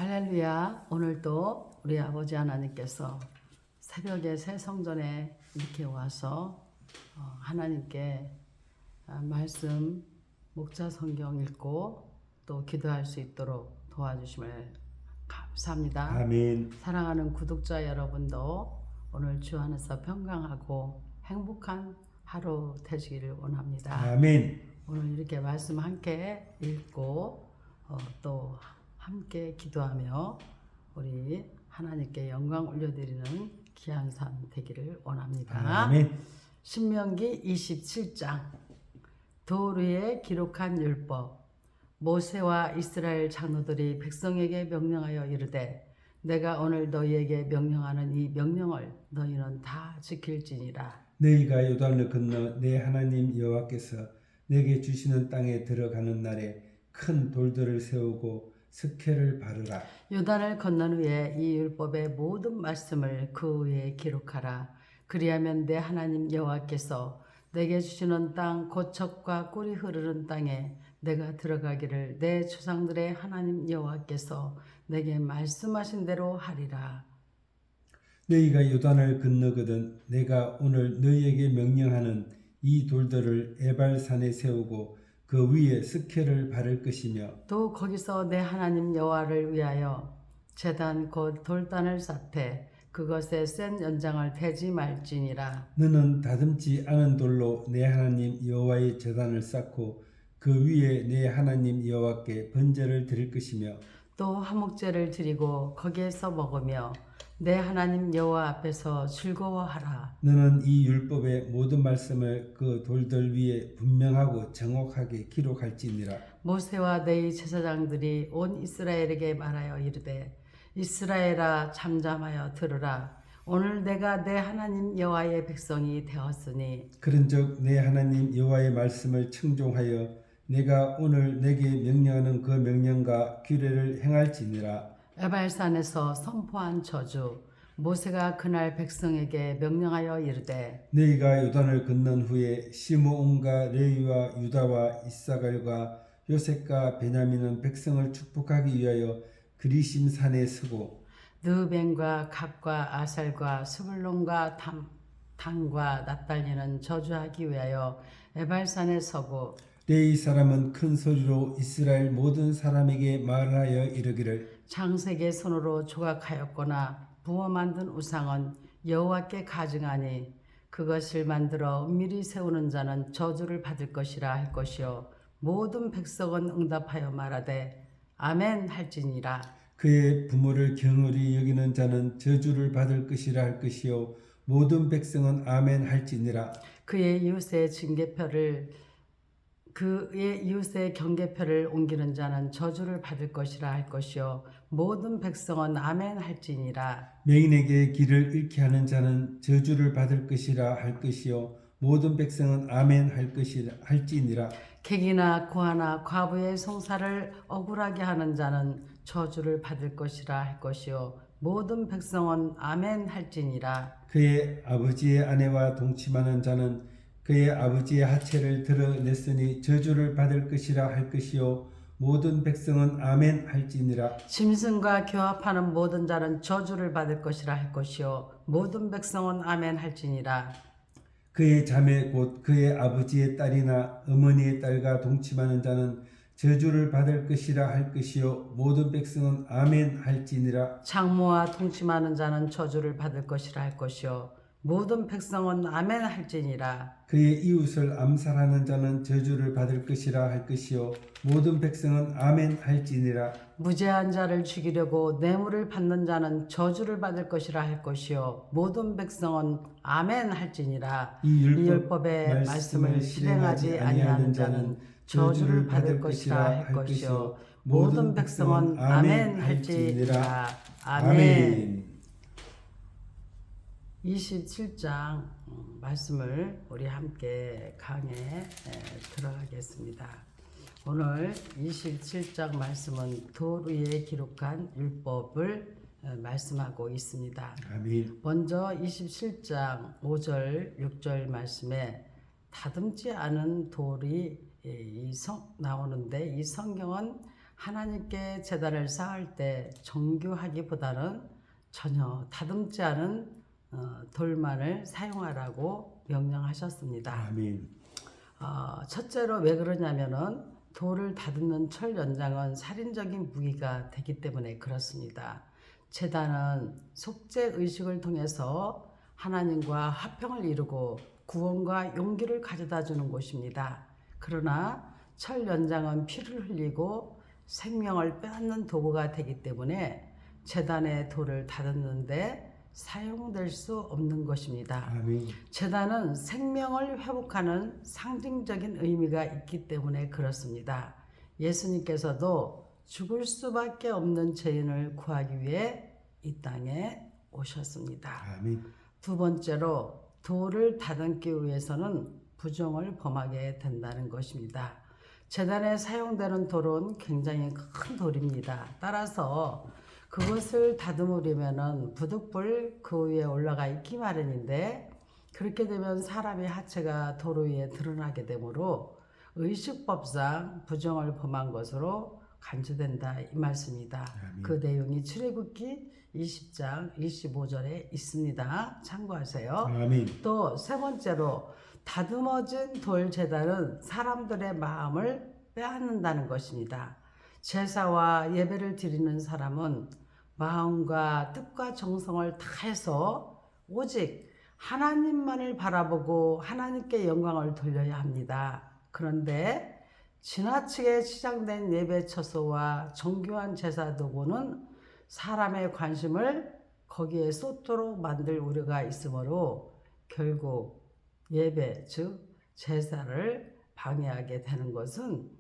할렐루야. 오늘도 우리 아버지 하나님께서 새벽에 새 성전에 이렇게 와서 하나님께 말씀 목자 성경 읽고 또 기도할 수 있도록 도와주심을 감사합니다. 아멘. 사랑하는 구독자 여러분도 오늘 주 안에서 평강하고 행복한 하루 되시기를 원합니다. 아멘. 오늘 이렇게 말씀 함께 읽고 또 함께 기도하며 우리 하나님께 영광 올려드리는 귀한 삶 되기를 원합니다. 아멘. 신명기 27장 돌 위에 기록한 율법. 모세와 이스라엘 장로들이 백성에게 명령하여 이르되 내가 오늘 너희에게 명령하는 이 명령을 너희는 다 지킬지니라. 너희가 요단을 건너 내 하나님 여호와께서 내게 주시는 땅에 들어가는 날에 큰 돌들을 세우고 스케를 바르라. 요단을 건넌 후에 이 율법의 모든 말씀을 그 위에 기록하라. 그리하면 내 하나님 여호와께서 내게 주시는 땅 고척과 꿀이 흐르는 땅에 내가 들어가기를 내 조상들의 하나님 여호와께서 내게 말씀하신 대로 하리라. 너희가 요단을 건너거든 내가 오늘 너희에게 명령하는 이 돌들을 에발산에 세우고 그 위에 스케를 바를 것이며 또 거기서 내 하나님 여호와를 위하여 제단 곧 돌단을 쌓되 그것에 센 연장을 대지 말지니라. 너는 다듬지 않은 돌로 내 하나님 여호와의 제단을 쌓고 그 위에 내 하나님 여호와께 번제를 드릴 것이며 또 화목제를 드리고 거기에서 먹으며 내 하나님 여호와 앞에서 즐거워하라. 너는 이 율법의 모든 말씀을 그 돌들 위에 분명하고 정확하게 기록할지니라. 모세와 네 제사장들이 온 이스라엘에게 말하여 이르되 이스라엘아 잠잠하여 들으라. 오늘 내가 내 하나님 여호와의 백성이 되었으니 그런즉 내 하나님 여호와의 말씀을 청종하여 내가 오늘 내게 명령하는 그 명령과 규례를 행할지니라. 에발산에서 선포한 저주. 모세가 그날 백성에게 명령하여 이르되 너희가 요단을 건넌 후에 시므온과 레위와 유다와 이사갈과 요셉과 베냐민은 백성을 축복하기 위하여 그리심 산에 서고 느벤과 갑과 아살과 스불론과 단과 납달리는 저주하기 위하여 에발산에 서고 레위 사람은 큰 소리로 이스라엘 모든 사람에게 말하여 이르기를 장색의 손으로 조각하였거나 부어 만든 우상은 여호와께 가증하니 그것을 만들어 은밀히 세우는 자는 저주를 받을 것이라 할 것이요 모든 백성은 응답하여 말하되 아멘 할지니라. 그의 부모를 경홀히 여기는 자는 저주를 받을 것이라 할 것이요 모든 백성은 아멘 할지니라. 그의 이웃의 경계표를 옮기는 자는 저주를 받을 것이라 할 것이요 모든 백성은 아멘 할지니라. 맹인에게 길을 잃게 하는 자는 저주를 받을 것이라 할 것이요 모든 백성은 아멘 할지니라. 객이나 고아나 과부의 송사를 억울하게 하는 자는 저주를 받을 것이라 할 것이요 모든 백성은 아멘 할지니라. 그의 아버지의 아내와 동침하는 자는 그의 아버지의 하체를 드러냈으니 저주를 받을 것이라 할 것이요 모든 백성은 아멘 할지니라. 짐승과 교합하는 모든 자는 저주를 받을 것이라 할 것이요 모든 백성은 아멘 할지니라. 그의 자매 곧 그의 아버지의 딸이나 어머니의 딸과 동침하는 자는 저주를 받을 것이라 할 것이요 모든 백성은 아멘 할지니라. 장모와 동침하는 자는 저주를 받을 것이라 할 것이요 모든 백성은 아멘 할지니라. 그의 이웃을 암살하는 자는 저주를 받을 것이라 할 것이요 모든 백성은 아멘 할지니라. 무죄한 자를 죽이려고 뇌물을 받는 자는 저주를 받을 것이라 할 것이요 모든 백성은 아멘 할지니라. 이 율법의 말씀을 실행하지 아니하는 자는 저주를 받을 것이라 할 것이요 모든 백성은 아멘 할지니라. 아멘. 27장 말씀을 우리 함께 강에 들어가겠습니다. 오늘 27장 말씀은 돌 위에 기록한 율법을 말씀하고 있습니다. 아멘. 먼저 27장 5절 6절 말씀에 다듬지 않은 돌이 나오는데 이 성경은 하나님께 제단을 쌓을 때 정교하기보다는 전혀 다듬지 않은 돌만을 사용하라고 명령하셨습니다. 아멘. 첫째로 왜 그러냐면은 돌을 다듬는 철 연장은 살인적인 무기가 되기 때문에 그렇습니다. 제단은 속죄 의식을 통해서 하나님과 화평을 이루고 구원과 용기를 가져다 주는 곳입니다. 그러나 철 연장은 피를 흘리고 생명을 빼앗는 도구가 되기 때문에 제단의 돌을 다듬는데 사용될 수 없는 것입니다. 아멘. 제단은 생명을 회복하는 상징적인 의미가 있기 때문에 그렇습니다. 예수님께서도 죽을 수밖에 없는 죄인을 구하기 위해 이 땅에 오셨습니다. 아멘. 두 번째로 돌을 다듬기 위해서는 부정을 범하게 된다는 것입니다. 제단에 사용되는 돌은 굉장히 큰 돌입니다. 따라서 그것을 다듬으려면은 부득불 그 위에 올라가 있기 마련인데 그렇게 되면 사람의 하체가 도로 위에 드러나게 되므로 의식법상 부정을 범한 것으로 간주된다 이 말씀입니다. 아멘. 그 내용이 출애굽기 20장 25절에 있습니다. 참고하세요. 아멘. 또 세 번째로 다듬어진 돌 제단은 사람들의 마음을 빼앗는다는 것입니다. 제사와 예배를 드리는 사람은 마음과 뜻과 정성을 다해서 오직 하나님만을 바라보고 하나님께 영광을 돌려야 합니다. 그런데 지나치게 치장된 예배 처소와 정교한 제사 도구는 사람의 관심을 거기에 쏟도록 만들 우려가 있으므로 결국 예배 즉 제사를 방해하게 되는 것은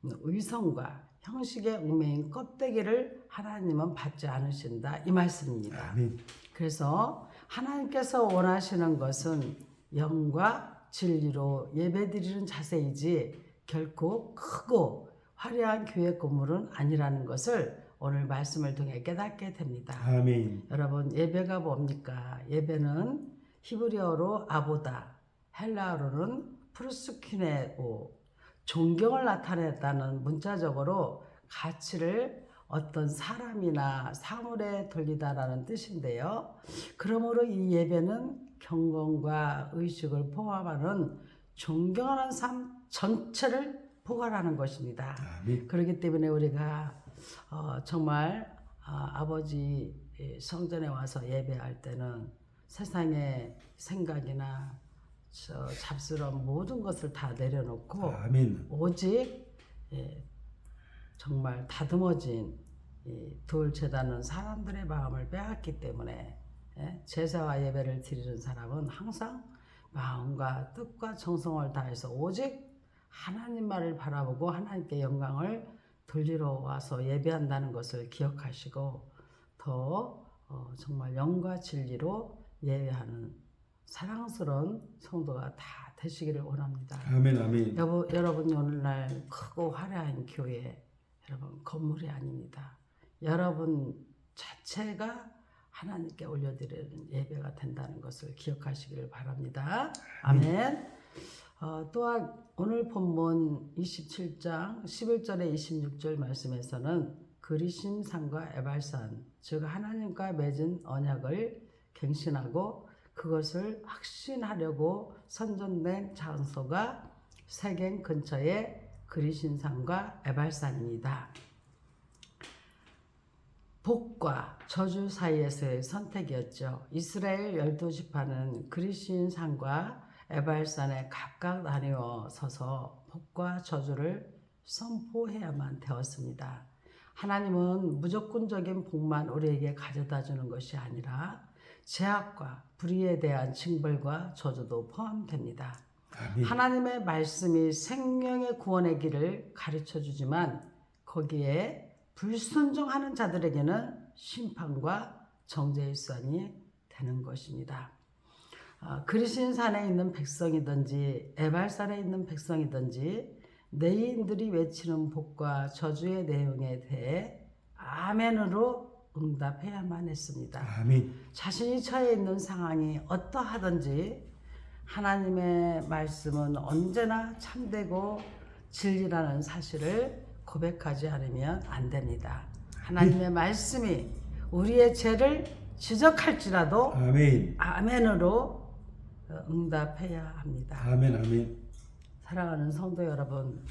의성과 형식의 얽매인 껍데기를 하나님은 받지 않으신다 이 말씀입니다. 아멘. 그래서 하나님께서 원하시는 것은 영과 진리로 예배드리는 자세이지 결코 크고 화려한 교회 건물은 아니라는 것을 오늘 말씀을 통해 깨닫게 됩니다. 아멘. 여러분 예배가 뭡니까? 예배는 히브리어로 아보다, 헬라어로는 프루스키네오, 존경을 나타냈다는 문자적으로 가치를 어떤 사람이나 사물에 돌리다라는 뜻인데요. 그러므로 이 예배는 경건과 의식을 포함하는 존경하는 삶 전체를 포괄하는 것입니다. 아멘. 그렇기 때문에 우리가 정말 아버지 성전에 와서 예배할 때는 세상의 생각이나 잡스러운 모든 것을 다 내려놓고 아멘. 오직 정말 다듬어진 돌 제단은 사람들의 마음을 빼앗기 때문에 제사와 예배를 드리는 사람은 항상 마음과 뜻과 정성을 다해서 오직 하나님만을 바라보고 하나님께 영광을 돌리러 와서 예배한다는 것을 기억하시고 더 정말 영과 진리로 예배하는 사랑스러운 성도가 다 되시기를 원합니다. 아멘. 아멘. 여러분이 오늘날 크고 화려한 교회 여러분 건물이 아닙니다. 여러분 자체가 하나님께 올려드리는 예배가 된다는 것을 기억하시기를 바랍니다. 아멘. 또한 오늘 본문 27장 11절에 26절 말씀에서는 그리심산과 에발산 즉 하나님과 맺은 언약을 갱신하고 그것을 확신하려고 선전된 장소가 세겜 근처의 그리심산과 에발산입니다. 복과 저주 사이에서의 선택이었죠. 이스라엘 12지파는 그리심산과 에발산에 각각 나뉘어 서서 복과 저주를 선포해야만 되었습니다. 하나님은 무조건적인 복만 우리에게 가져다 주는 것이 아니라 죄악과 불의에 대한 징벌과 저주도 포함됩니다. 아멘. 하나님의 말씀이 생명의 구원의 길을 가르쳐 주지만 거기에 불순종하는 자들에게는 심판과 정죄의 수완이 되는 것입니다. 그리신산에 있는 백성이든지 에발산에 있는 백성이든지 내인들이 외치는 복과 저주의 내용에 대해 아멘으로 응답해야만 했습니다. 아멘. 자신이 처해 있는 상황이 어떠하든지 하나님의 말씀은 언제나 참되고 진리라는 사실을 고백하지 않으면 안 됩니다. 하나님의 말씀이 우리의 죄를 지적할지라도 아멘. 아멘으로 응답해야 합니다. 아멘. 아멘. 사랑하는 성도 여러분,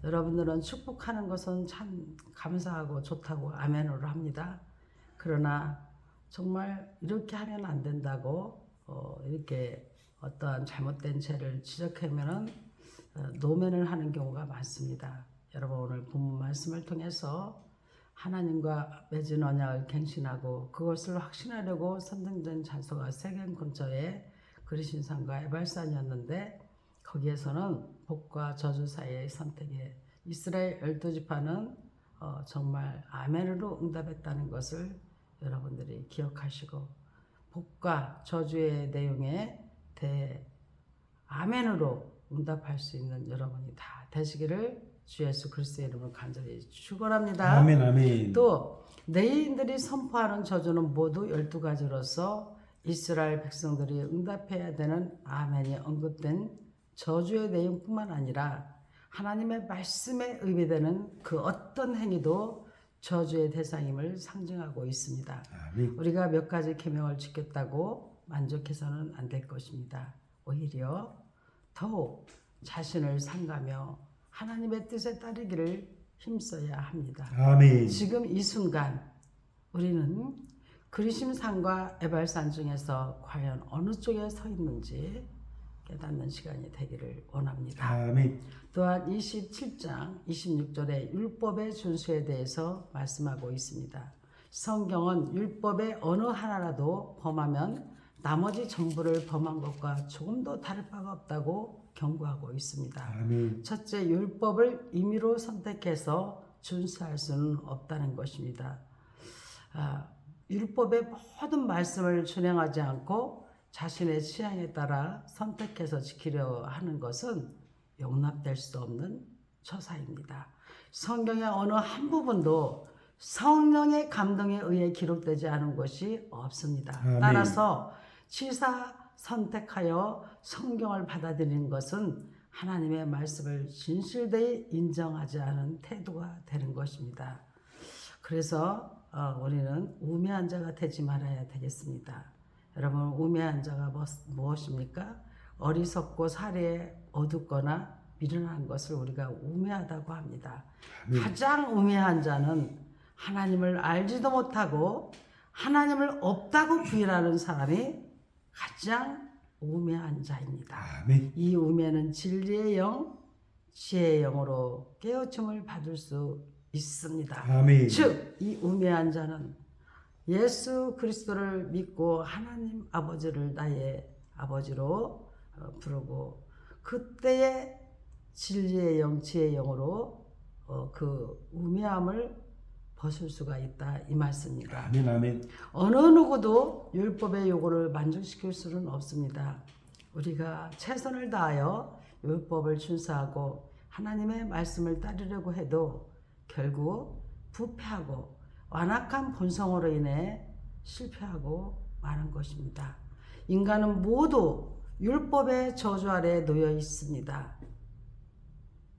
여러분들은 축복하는 것은 참 감사하고 좋다고 아멘으로 합니다. 그러나 정말 이렇게 하면 안 된다고 이렇게 어떠한 잘못된 죄를 지적하면은 노면을 하는 경우가 많습니다. 여러분 오늘 본문 말씀을 통해서 하나님과 맺은 언약을 갱신하고 그것을 확신하려고 선등된 장소가 세겜 근처에 그리신산과 에발산이었는데 거기에서는 복과 저주 사이의 선택에 이스라엘 12지파는 정말 아멘으로 응답했다는 것을 여러분들이 기억하시고 복과 저주의 내용에 대해 아멘으로 응답할 수 있는 여러분이 다 되시기를 주 예수 그리스도의 이름으로 간절히 축원합니다. 아멘. 아멘. 또 레위인들이 선포하는 저주는 모두 12가지로서 이스라엘 백성들이 응답해야 되는 아멘이 언급된 저주의 내용뿐만 아니라 하나님의 말씀에 의미되는 그 어떤 행위도 저주의 대상임을 상징하고 있습니다. 아멘. 우리가 몇 가지 계명을 지켰다고 만족해서는 안 될 것입니다. 오히려 더욱 자신을 상가며 하나님의 뜻에 따르기를 힘써야 합니다. 아멘. 지금 이 순간 우리는 그리심산과 에발산 중에서 과연 어느 쪽에 서 있는지 깨닫는 시간이 되기를 원합니다. 아멘. 또한 27장 26절에 율법의 준수에 대해서 말씀하고 있습니다. 성경은 율법의 어느 하나라도 범하면 나머지 전부를 범한 것과 조금도 다를 바가 없다고 경고하고 있습니다. 아멘. 첫째, 율법을 임의로 선택해서 준수할 수는 없다는 것입니다. 율법의 모든 말씀을 준행하지 않고 자신의 취향에 따라 선택해서 지키려 하는 것은 용납될 수 없는 처사입니다. 성경의 어느 한 부분도 성령의 감동에 의해 기록되지 않은 것이 없습니다. 아멘. 따라서 취사 선택하여 성경을 받아들이는 것은 하나님의 말씀을 진실되이 인정하지 않은 태도가 되는 것입니다. 그래서 우리는 우매한 자가 되지 말아야 되겠습니다. 여러분 우매한 자가 무엇입니까? 어리석고 사리에 어둡거나 미련한 것을 우리가 우매하다고 합니다. 가장 우매한 자는 하나님을 알지도 못하고 하나님을 없다고 부인하는 사람이 가장 우매한 자입니다. 아멘. 이 우매는 진리의 영, 지혜의 영으로 깨우침을 받을 수 있습니다. 아멘. 즉, 이 우매한 자는 예수 그리스도를 믿고 하나님 아버지를 나의 아버지로 부르고 그때의 진리의 영, 지혜의 영으로 그 우매함을 벗을 수가 있다 이 말씀입니다. 아멘. 아멘. 어느 누구도 율법의 요구를 만족시킬 수는 없습니다. 우리가 최선을 다하여 율법을 준수하고 하나님의 말씀을 따르려고 해도 결국 부패하고 완악한 본성으로 인해 실패하고 마는 것입니다. 인간은 모두 율법의 저주 아래에 놓여 있습니다.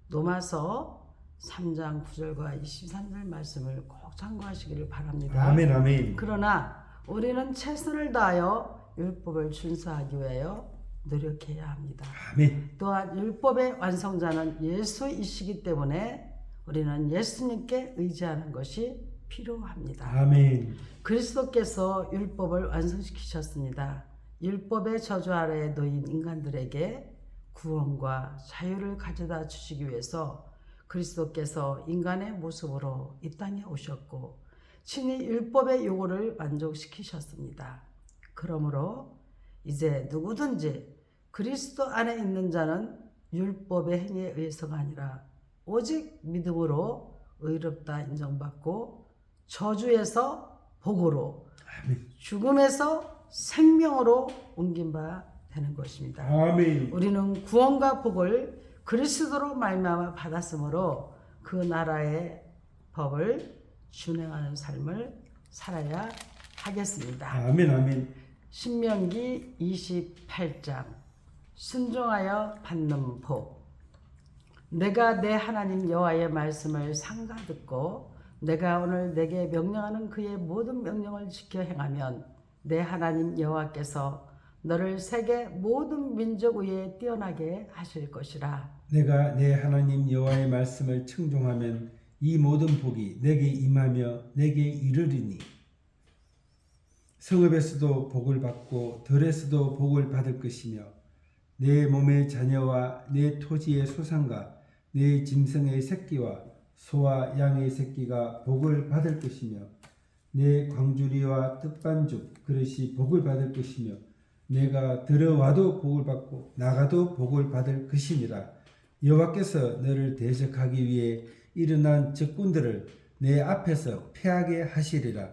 로마서 3장 9절과 23절 말씀을 꼭 참고하시기를 바랍니다. 아멘. 아멘. 그러나 우리는 최선을 다하여 율법을 준수하기 위하여 노력해야 합니다. 아멘. 또한 율법의 완성자는 예수이시기 때문에 우리는 예수님께 의지하는 것이 필요합니다. 아멘. 그리스도께서 율법을 완성시키셨습니다. 율법의 저주 아래에 놓인 인간들에게 구원과 자유를 가져다 주시기 위해서 그리스도께서 인간의 모습으로 이 땅에 오셨고 친히 율법의 요구를 만족시키셨습니다. 그러므로 이제 누구든지 그리스도 안에 있는 자는 율법의 행위에 의해서가 아니라 오직 믿음으로 의롭다 인정받고 저주에서 복으로 죽음에서 생명으로 옮긴 바 되는 것입니다. 아멘. 우리는 구원과 복을 그리스도로 말미암아 받았으므로 그 나라의 법을 준행하는 삶을 살아야 하겠습니다. 아멘. 아멘. 신명기 28장 순종하여 받는 복. 내가 내 하나님 여호와의 말씀을 상가 듣고 내가 오늘 내게 명령하는 그의 모든 명령을 지켜 행하면 내 하나님 여호와께서 너를 세계 모든 민족 위에 뛰어나게 하실 것이라. 내가 내 하나님 여호와의 말씀을 청종하면 이 모든 복이 내게 임하며 내게 이르리니 성읍에서도 복을 받고 들에서도 복을 받을 것이며 내 몸의 자녀와 내 토지의 소산과 내 짐승의 새끼와 소와 양의 새끼가 복을 받을 것이며 내 광주리와 떡반죽 그릇이 복을 받을 것이며 내가 들어와도 복을 받고 나가도 복을 받을 것이니라. 여호와께서 너를 대적하기 위해 일어난 적군들을 내 앞에서 패하게 하시리라.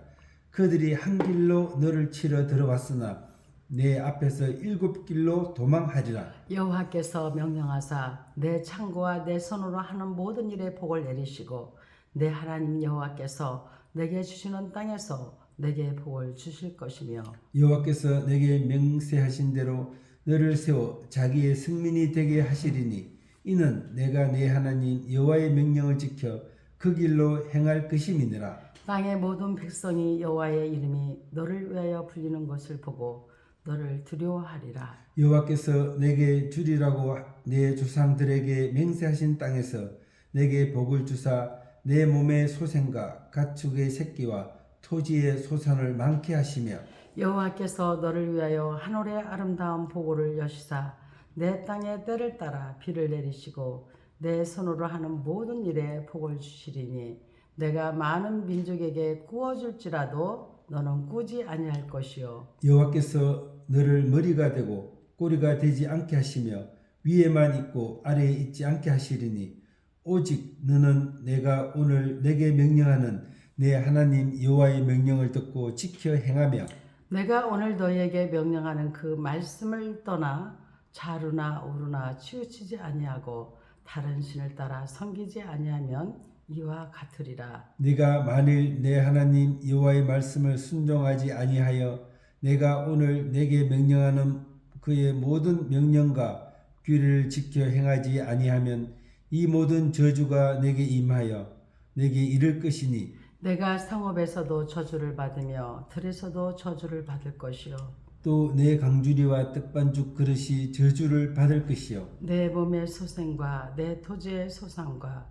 그들이 한 길로 너를 치러 들어왔으나 내 앞에서 7길로 도망하리라. 여호와께서 명령하사 내 창고와 내 손으로 하는 모든 일에 복을 내리시고 내 하나님 여호와께서 내게 주시는 땅에서 내게 복을 주실 것이며 여호와께서 내게 맹세하신 대로 너를 세워 자기의 승민이 되게 하시리니 이는 내가 내 하나님 여호와의 명령을 지켜 그 길로 행할 것임이니라. 땅의 모든 백성이 여호와의 이름이 너를 위하여 불리는 것을 보고 너를 두려워하리라. 여호와께서 내게 주리라고 내 조상들에게 맹세하신 땅에서 내게 복을 주사 내 몸의 소생과 가축의 새끼와 토지의 소산을 많게 하시며 여호와께서 너를 위하여 하늘의 아름다운 보고를 여시사 내 땅의 때를 따라 비를 내리시고 내 손으로 하는 모든 일에 복을 주시리니 내가 많은 민족에게 구워줄지라도 너는 꾸지 아니할 것이요 여호와께서 너를 머리가 되고 꼬리가 되지 않게 하시며 위에만 있고 아래에 있지 않게 하시리니 오직 너는 내가 오늘 내게 명령하는 내 하나님 여호와의 명령을 듣고 지켜 행하며 내가 오늘 너희에게 명령하는 그 말씀을 떠나 좌루나 우루나 치우치지 아니하고 다른 신을 따라 섬기지 아니하면 이와 같으리라. 네가 만일 내 하나님 여호와의 말씀을 순종하지 아니하여 내가 오늘 내게 명령하는 그의 모든 명령과 규례를 지켜 행하지 아니하면 이 모든 저주가 내게 임하여 내게 이를 것이니 내가 성읍에서도 저주를 받으며 들에서도 저주를 받을 것이요 또 내 강주리와 떡반죽 그릇이 저주를 받을 것이요 내 몸의 소생과 내 토지의 소산과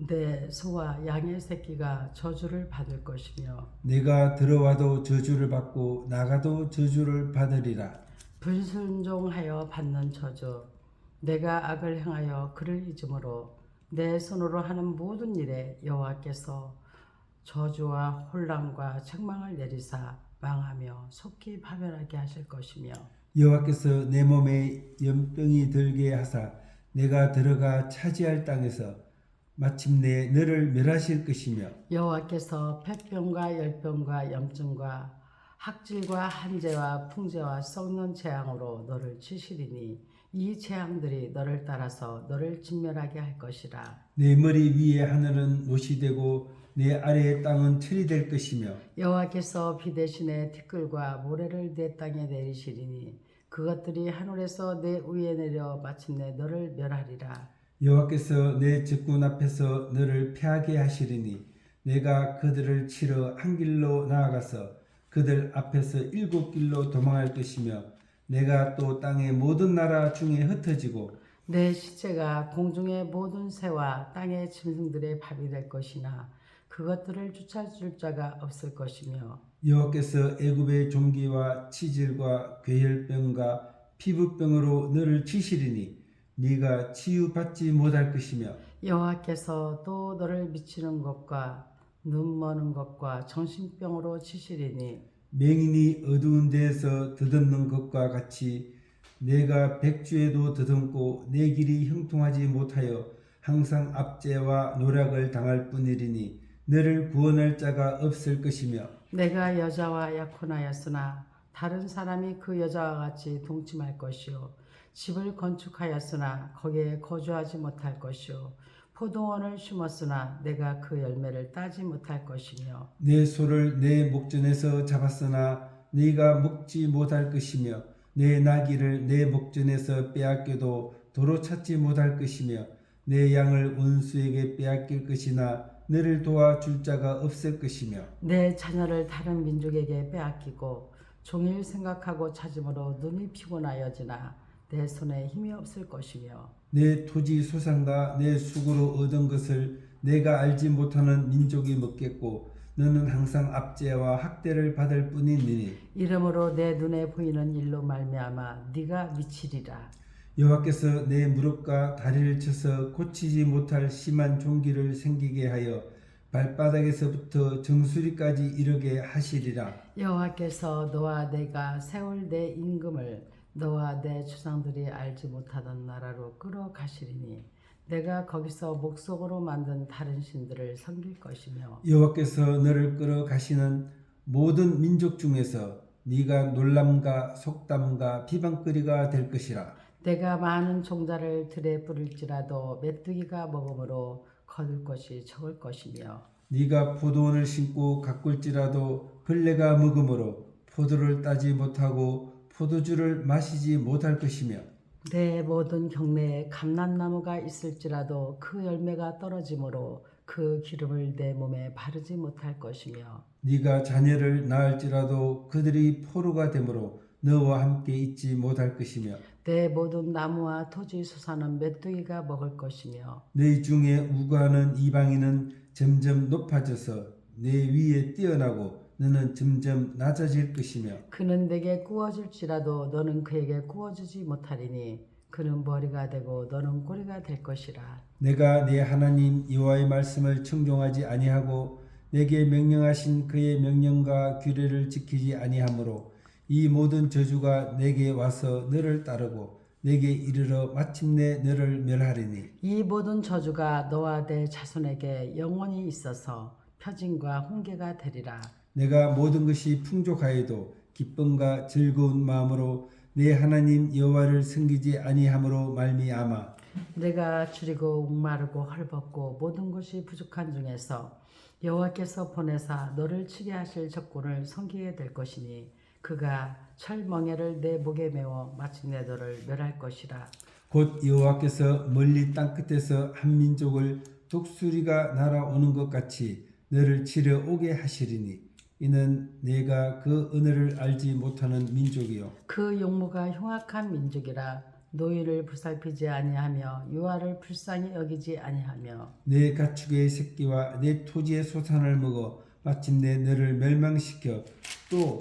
내 소와 양의 새끼가 저주를 받을 것이며 내가 들어와도 저주를 받고 나가도 저주를 받으리라. 불순종하여 받는 저주 내가 악을 행하여 그를 잊음으로 내 손으로 하는 모든 일에 여호와께서 저주와 혼란과 책망을 내리사 망하며 속히 파멸하게 하실 것이며 여호와께서 내 몸에 염병이 들게 하사 내가 들어가 차지할 땅에서 마침내 너를 멸하실 것이며 여호와께서 폐병과 열병과 염증과 학질과 한재와 풍재와 썩는 재앙으로 너를 치시리니 이 재앙들이 너를 따라서 너를 진멸하게 할 것이라. 내 머리 위에 하늘은 못이 되고 내 아래의 땅은 철이 될 것이며 여호와께서 비 대신에 티끌과 모래를 내 땅에 내리시리니 그것들이 하늘에서 내 위에 내려 마침내 너를 멸하리라. 여호와께서 내 적군 앞에서 너를 패하게 하시리니 내가 그들을 치러 한 길로 나아가서 그들 앞에서 7길로 도망할 것이며 내가 또 땅의 모든 나라 중에 흩어지고 내 시체가 공중의 모든 새와 땅의 짐승들의 밥이 될 것이나 그것들을 쫓아줄 자가 없을 것이며 여호와께서 애굽의 종기와 치질과 괴혈병과 피부병으로 너를 치시리니 네가 치유받지 못할 것이며 여호와께서 또 너를 미치는 것과 눈 머는 것과 정신병으로 치시리니 맹인이 어두운 데에서 더듬는 것과 같이 내가 백주에도 더듬고 내 길이 형통하지 못하여 항상 압제와 노략을 당할 뿐이리니 너를 구원할 자가 없을 것이며 내가 여자와 약혼하였으나 다른 사람이 그 여자와 같이 동침할 것이요 집을 건축하였으나 거기에 거주하지 못할 것이요 포도원을 심었으나 내가 그 열매를 따지 못할 것이며 내 소를 내 목전에서 잡았으나 네가 먹지 못할 것이며 내 나귀를 내 목전에서 빼앗겨도 도로 찾지 못할 것이며 내 양을 원수에게 빼앗길 것이나 너를 도와줄 자가 없을 것이며 내 자녀를 다른 민족에게 빼앗기고 종일 생각하고 찾음으로 눈이 피곤하여지나 내 손에 힘이 없을 것이며 내 토지 소산과 내 수고로 얻은 것을 내가 알지 못하는 민족이 먹겠고 너는 항상 압제와 학대를 받을 뿐이니 이러므로 내 눈에 보이는 일로 말미암아 네가 미치리라. 여호와께서 내 무릎과 다리를 쳐서 고치지 못할 심한 종기를 생기게 하여 발바닥에서부터 정수리까지 이르게 하시리라. 여호와께서 너와 내가 세울 내 임금을 너와 내 조상들이 알지 못하던 나라로 끌어가시리니 내가 거기서 목석으로 만든 다른 신들을 섬길 것이며 여호와께서 너를 끌어가시는 모든 민족 중에서 네가 놀람과 속담과 비방거리가 될 것이라. 내가 많은 종자를 들에 뿌릴지라도 메뚜기가 먹음으로 거둘 것이 적을 것이며 네가 포도원을 심고 가꿀지라도 벌레가 먹음으로 포도를 따지 못하고 포도주를 마시지 못할 것이며 내 모든 경내에 감람나무가 있을지라도 그 열매가 떨어지므로 그 기름을 내 몸에 바르지 못할 것이며 네가 자녀를 낳을지라도 그들이 포로가 되므로 너와 함께 있지 못할 것이며 내 모든 나무와 토지 수산은 메뚜기가 먹을 것이며 너희 중에 우고하는 이방인은 점점 높아져서 내 위에 뛰어나고 너는 점점 낮아질 것이며 그는 내게 구워줄지라도 너는 그에게 구워주지 못하리니 그는 머리가 되고 너는 꼬리가 될 것이라. 내가 네 하나님 여호와의 말씀을 청종하지 아니하고 내게 명령하신 그의 명령과 규례를 지키지 아니하므로 이 모든 저주가 내게 와서 너를 따르고 내게 이르러 마침내 너를 멸하리니 이 모든 저주가 너와 내 자손에게 영원히 있어서 표징과 훈계가 되리라. 내가 모든 것이 풍족하여도 기쁨과 즐거운 마음으로 내 하나님 여호와를 섬기지 아니함으로 말미암아 내가 줄이고 목마르고 헐벗고 모든 것이 부족한 중에서 여호와께서 보내사 너를 치게 하실 적군을 섬기게 될 것이니 그가 철멍에를 내 목에 메워 마침내 너를 멸할 것이라. 곧 여호와께서 멀리 땅끝에서 한 민족을 독수리가 날아오는 것 같이 너를 치러 오게 하시리니 이는 내가 그 언어를 알지 못하는 민족이요 그 용모가 흉악한 민족이라 노인을 보살피지 아니하며 유아를 불쌍히 여기지 아니하며 내 가축의 새끼와 내 토지의 소산을 먹어 마침내 너를 멸망시켜 또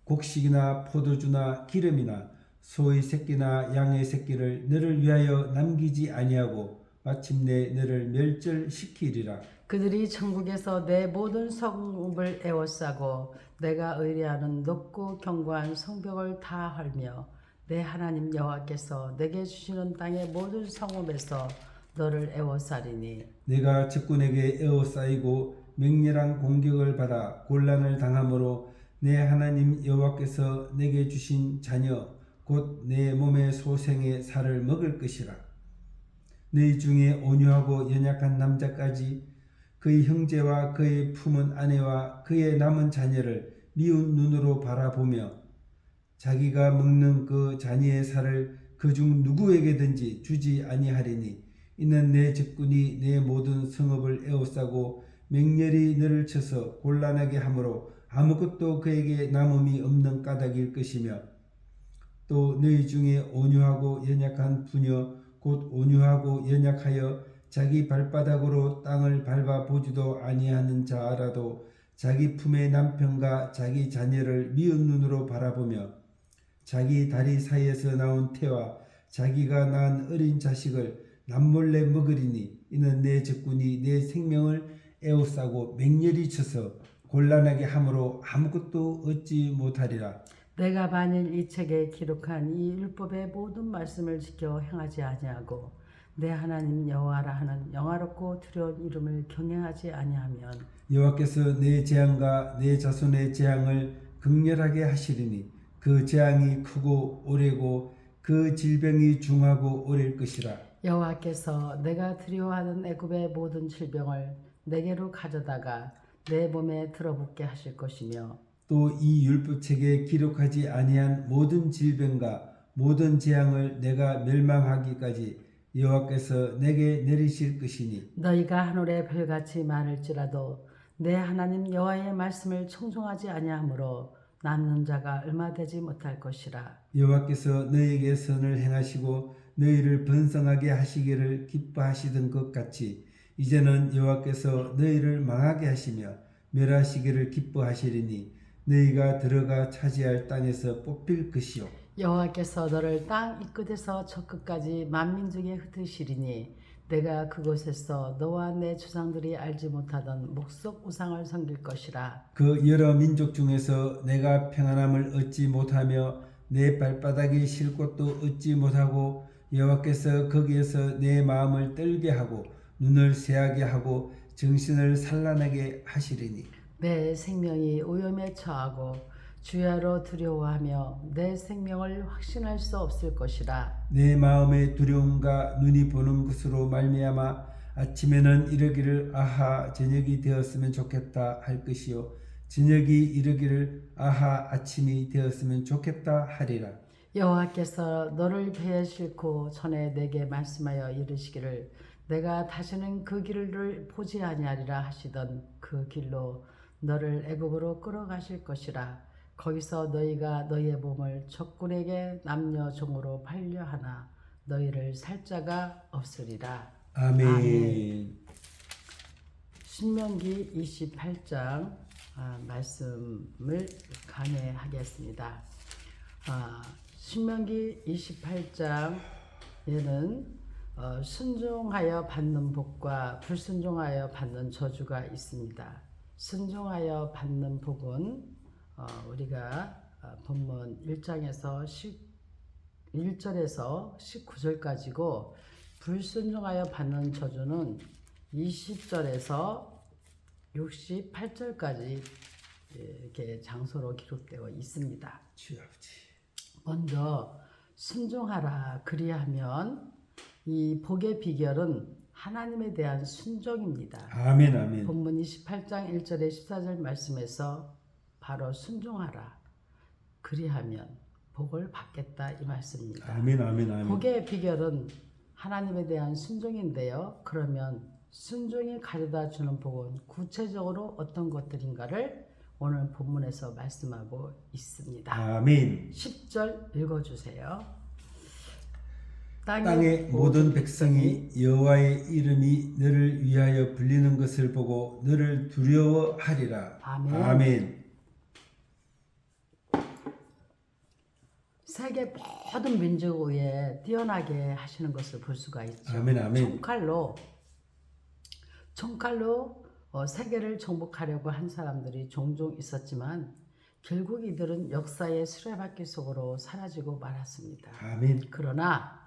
곡식이나 포도주나 기름이나 소의 새끼나 양의 새끼를 너를 위하여 남기지 아니하고 마침내 너를 멸절시키리라. 그들이 천국에서 내 모든 성읍을 에워싸고 내가 의뢰하는 높고 견고한 성벽을 다 헐며 내 하나님 여호와께서 내게 주시는 땅의 모든 성읍에서 너를 에워싸리니 내가 적군에게 에워싸이고 맹렬한 공격을 받아 곤란을 당함으로 내 하나님 여호와께서 내게 주신 자녀 곧 내 몸의 소생의 살을 먹을 것이라. 너희 중에 온유하고 연약한 남자까지 그의 형제와 그의 품은 아내와 그의 남은 자녀를 미운 눈으로 바라보며 자기가 먹는 그 자녀의 살을 그중 누구에게든지 주지 아니하리니 이는 내 적군이 내 모든 성읍을 에워싸고 맹렬히 너를 쳐서 곤란하게 하므로 아무것도 그에게 남음이 없는 까닭일 것이며 또 너희 중에 온유하고 연약한 부녀 곧 온유하고 연약하여 자기 발바닥으로 땅을 밟아 보지도 아니하는 자라도 자기 품의 남편과 자기 자녀를 미운 눈으로 바라보며 자기 다리 사이에서 나온 태와 자기가 낳은 어린 자식을 남몰래 먹으리니 이는 내 적군이 내 생명을 에워싸고 맹렬히 쳐서 곤란하게 함으로 아무것도 얻지 못하리라. 내가 만일 이 책에 기록한 이 율법의 모든 말씀을 지켜 행하지 아니하고 내 하나님 여호와라 하는 영화롭고 두려운 이름을 경외하지 아니하면 여호와께서 내 재앙과 내 자손의 재앙을 극렬하게 하시리니 그 재앙이 크고 오래고 그 질병이 중하고 오래일 것이라. 여호와께서 내가 두려워하는 애굽의 모든 질병을 내게로 가져다가 내 몸에 들어붙게 하실 것이며 또 이 율법책에 기록하지 아니한 모든 질병과 모든 재앙을 내가 멸망하기까지 여호와께서 내게 내리실 것이니 너희가 하늘의 별같이 많을지라도 내 하나님 여호와의 말씀을 청종하지 아니하므로 남는 자가 얼마 되지 못할 것이라. 여호와께서 너희에게 선을 행하시고 너희를 번성하게 하시기를 기뻐하시던 것 같이 이제는 여호와께서 너희를 망하게 하시며 멸하시기를 기뻐하시리니 너희가 들어가 차지할 땅에서 뽑힐 것이요 여호와께서 너를 땅 이 끝에서 저 끝까지 만민중에 흩으시리니 내가 그곳에서 너와 내 조상들이 알지 못하던 목석 우상을 섬길 것이라. 그 여러 민족 중에서 내가 평안함을 얻지 못하며 내 발바닥이 쉴 곳도 얻지 못하고 여호와께서 거기에서 내 마음을 떨게 하고 눈을 새하게 하고 정신을 산란하게 하시리니 내 생명이 오염에 처하고 주야로 두려워하며 내 생명을 확신할 수 없을 것이라. 내 마음의 두려움과 눈이 보는 것으로 말미암아 아침에는 이르기를 아하 저녁이 되었으면 좋겠다 할 것이요 저녁이 이르기를 아하 아침이 되었으면 좋겠다 하리라. 여호와께서 너를 배에 싣고 전에 내게 말씀하여 이르시기를 내가 다시는 그 길을 보지 아니하리라 하시던 그 길로 너를 애굽으로 끌어가실 것이라. 거기서 너희가 너희의 몸을 적군에게 남녀 종으로 팔려 하나 너희를 살 자가 없으리라. 아멘. 아멘. 신명기 28장 말씀을 강해하겠습니다. 신명기 28장에는 순종하여 받는 복과 불순종하여 받는 저주가 있습니다. 순종하여 받는 복은 우리가 본문 1장에서 1절에서 19절까지고 불순종하여 받는 저주는 20절에서 68절까지 이렇게 장소로 기록되어 있습니다. 주여 아버지. 먼저 순종하라 그리하면 이 복의 비결은 하나님에 대한 순종입니다. 아멘 아멘. 본문 28장 1절에 14절 말씀에서 바로 순종하라 그리하면 복을 받겠다 이 말씀입니다. 아멘 아멘 아멘. 복의 비결은 하나님에 대한 순종인데요. 그러면 순종이 가져다 주는 복은 구체적으로 어떤 것들인가를 오늘 본문에서 말씀하고 있습니다. 아멘. 10절 읽어주세요. 땅의 모든 백성이 여호와의 이름이 너를 위하여 불리는 것을 보고 너를 두려워하리라. 아멘. 아멘. 세계 모든 민족 위에 뛰어나게 하시는 것을 볼 수가 있죠. 아멘 아멘. 총칼로 세계를 정복하려고 한 사람들이 종종 있었지만 결국 이들은 역사의 수레바퀴 속으로 사라지고 말았습니다. 아멘. 그러나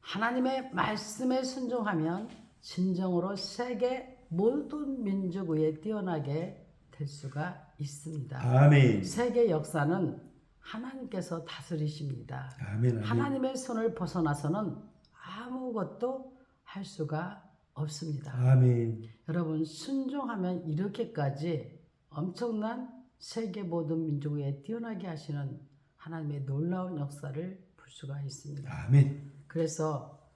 하나님의 말씀에 순종하면 진정으로 세계 모든 민족 위에 뛰어나게 될 수가 있습니다. 아멘. 세계 역사는 하나님께서 다스리십니다. 아멘 아멘. 하나님의 손을 벗어나서는 아무것도 할 수가 없습니다. 아멘. 여러분 순종하면 이렇게까지 엄청난 세계 모든 민족 위에 뛰어나게 하시는 하나님의 놀라운 역사를 볼 수가 있습니다. 아멘. 그래서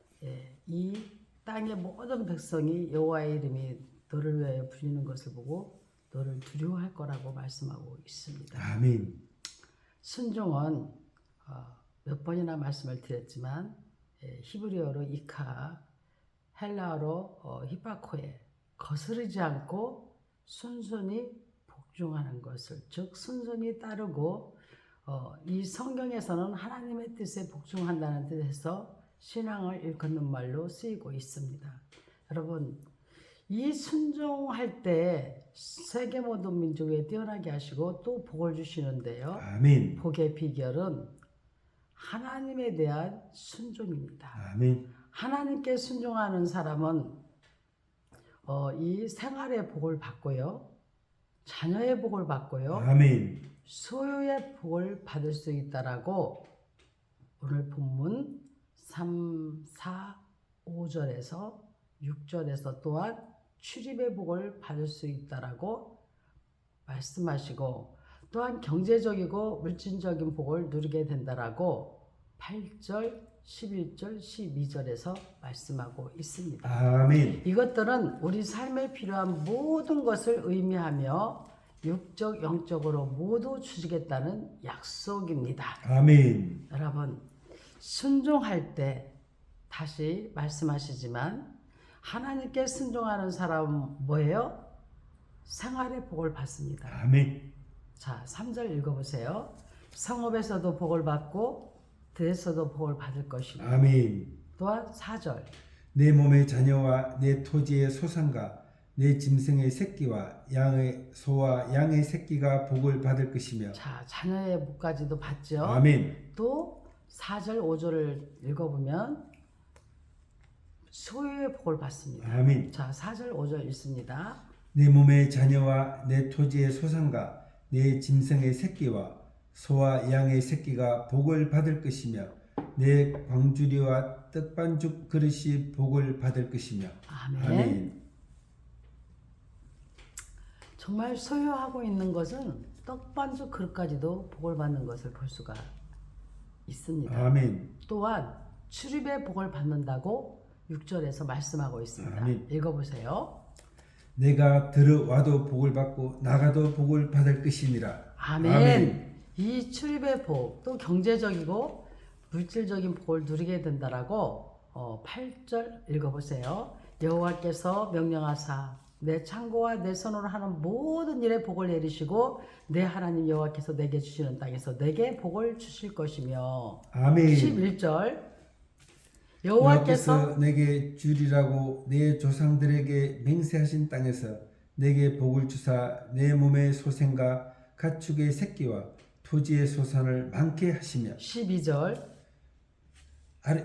이 땅의 모든 백성이 여호와의 이름이 너를 위하여 불리는 것을 보고 너를 두려워할 거라고 말씀하고 있습니다. 아멘. 순종은 몇 번이나 말씀을 드렸지만 히브리어로 이카, 헬라어로 히파코에 거스르지 않고 순순히 복종하는 것을 즉 순순히 따르고 이 성경에서는 하나님의 뜻에 복종한다는 뜻에서 신앙을 일컫는 말로 쓰이고 있습니다. 여러분 이 순종할 때 세계 모든 민족에 뛰어나게 하시고 또 복을 주시는데요. 아멘. 복의 비결은 하나님에 대한 순종입니다. 아멘. 하나님께 순종하는 사람은 이 생활의 복을 받고요. 자녀의 복을 받고요. 아멘. 소유의 복을 받을 수 있다라고 오늘 본문 3, 4, 5절에서 6절에서 또한 출입의 복을 받을 수 있다라고 말씀하시고 또한 경제적이고 물질적인 복을 누리게 된다라고 8절, 11절, 12절에서 말씀하고 있습니다. 아멘. 이것들은 우리 삶에 필요한 모든 것을 의미하며 육적, 영적으로 모두 주시겠다는 약속입니다. 아멘. 여러분, 순종할 때 다시 말씀하시지만 하나님께 순종하는 사람은 뭐예요? 생활의 복을 받습니다. 아멘. 자, 3절 읽어보세요. 성읍에서도 복을 받고 들에서도 복을 받을 것이고. 아멘. 또한 4절. 내 몸의 자녀와 내 토지의 소산과 내 짐승의 새끼와 양의 소와 양의 새끼가 복을 받을 것이며. 자, 자녀의 복까지도 받죠. 아멘. 또 4절, 5절을 읽어보면 소유의 복을 받습니다. 아멘. 자, 4절, 5절 읽습니다. 내 몸의 자녀와 내 토지의 소산과 내 짐승의 새끼와 소와 양의 새끼가 복을 받을 것이며 내 광주리와 떡반죽 그릇이 복을 받을 것이며. 아멘. 아멘. 정말 소유하고 있는 것은 떡반죽 그릇까지도 복을 받는 것을 볼 수가 있습니다. 아멘. 또한 출입의 복을 받는다고 6절에서 말씀하고 있습니다. 아멘. 읽어보세요. 내가 들어와도 복을 받고 나가도 복을 받을 것이니라. 아멘. 이 출입의 복, 또 경제적이고 물질적인 복을 누리게 된다라고 8절 읽어보세요. 여호와께서 명령하사 내 창고와 내 손으로 하는 모든 일에 복을 내리시고 내 하나님 여호와께서 내게 주시는 땅에서 내게 복을 주실 것이며. 아멘. 11절 여호와께서 내게 주리라고 내 조상들에게 맹세하신 땅에서 내게 복을 주사 내 몸의 소생과 가축의 새끼와 토지의 소산을 많게 하시며. 12절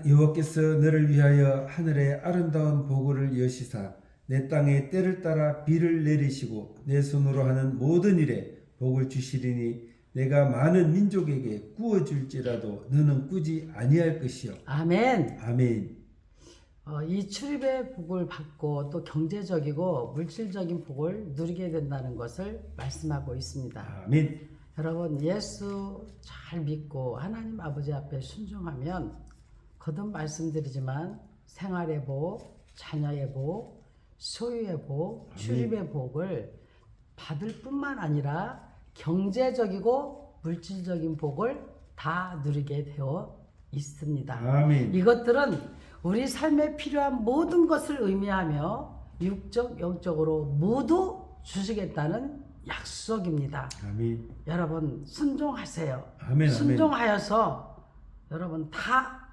여호와께서 너를 위하여 하늘의 아름다운 보고를 여시사 내 땅에 때를 따라 비를 내리시고 내 손으로 하는 모든 일에 복을 주시리니 내가 많은 민족에게 구워줄지라도 너는 꾸지 아니할 것이요. 아멘. 아멘. 이 출입의 복을 받고 또 경제적이고 물질적인 복을 누리게 된다는 것을 말씀하고 있습니다. 아멘. 여러분, 예수 잘 믿고 하나님 아버지 앞에 순종하면 거듭 말씀드리지만 생활의 복, 자녀의 복, 소유의 복, 출입의 복을 받을 뿐만 아니라 경제적이고 물질적인 복을 다 누리게 되어 있습니다. 아멘. 이것들은 우리 삶에 필요한 모든 것을 의미하며 육적, 영적으로 모두 주시겠다는 약속입니다. 아멘. 여러분 순종하세요. 아멘. 순종하여서 여러분 다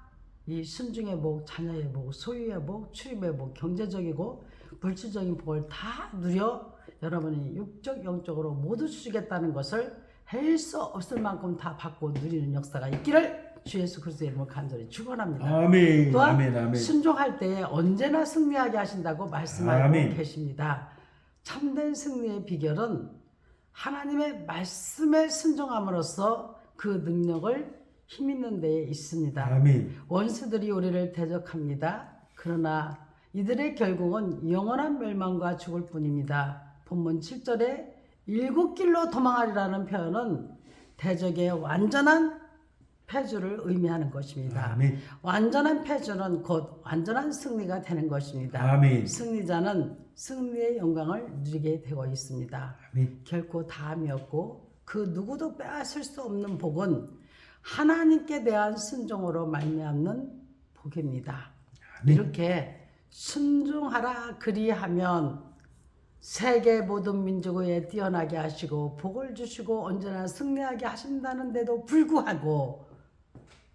이 순종의 복, 자녀의 복, 소유의 복, 출입의 복, 경제적이고 물질적인 복을 다 누려 여러분이 육적, 영적으로 모두 주시겠다는 것을 할 수 없을 만큼 다 받고 누리는 역사가 있기를 주 예수 그리스도의 이름으로 간절히 축원합니다. 아멘. 또한 아멘. 아멘. 순종할 때 언제나 승리하게 하신다고 말씀하고 아멘. 계십니다. 참된 승리의 비결은 하나님의 말씀에 순종함으로써 그 능력을 힘있는 데에 있습니다. 아멘. 원수들이 우리를 대적합니다. 그러나 이들의 결국은 영원한 멸망과 죽을 뿐입니다. 본문 7절에 일곱 길로 도망하리라는 표현은 대적의 완전한 패주를 의미하는 것입니다. 아멘. 완전한 패주는 곧 완전한 승리가 되는 것입니다. 아멘. 승리자는 승리의 영광을 누리게 되어 있습니다. 아멘. 결코 다함이 없고 그 누구도 빼앗을 수 없는 복은 하나님께 대한 순종으로 말미암는 복입니다. 아멘. 이렇게 순종하라 그리하면 세계 모든 민족 위에 뛰어나게 하시고 복을 주시고 언제나 승리하게 하신다는데도 불구하고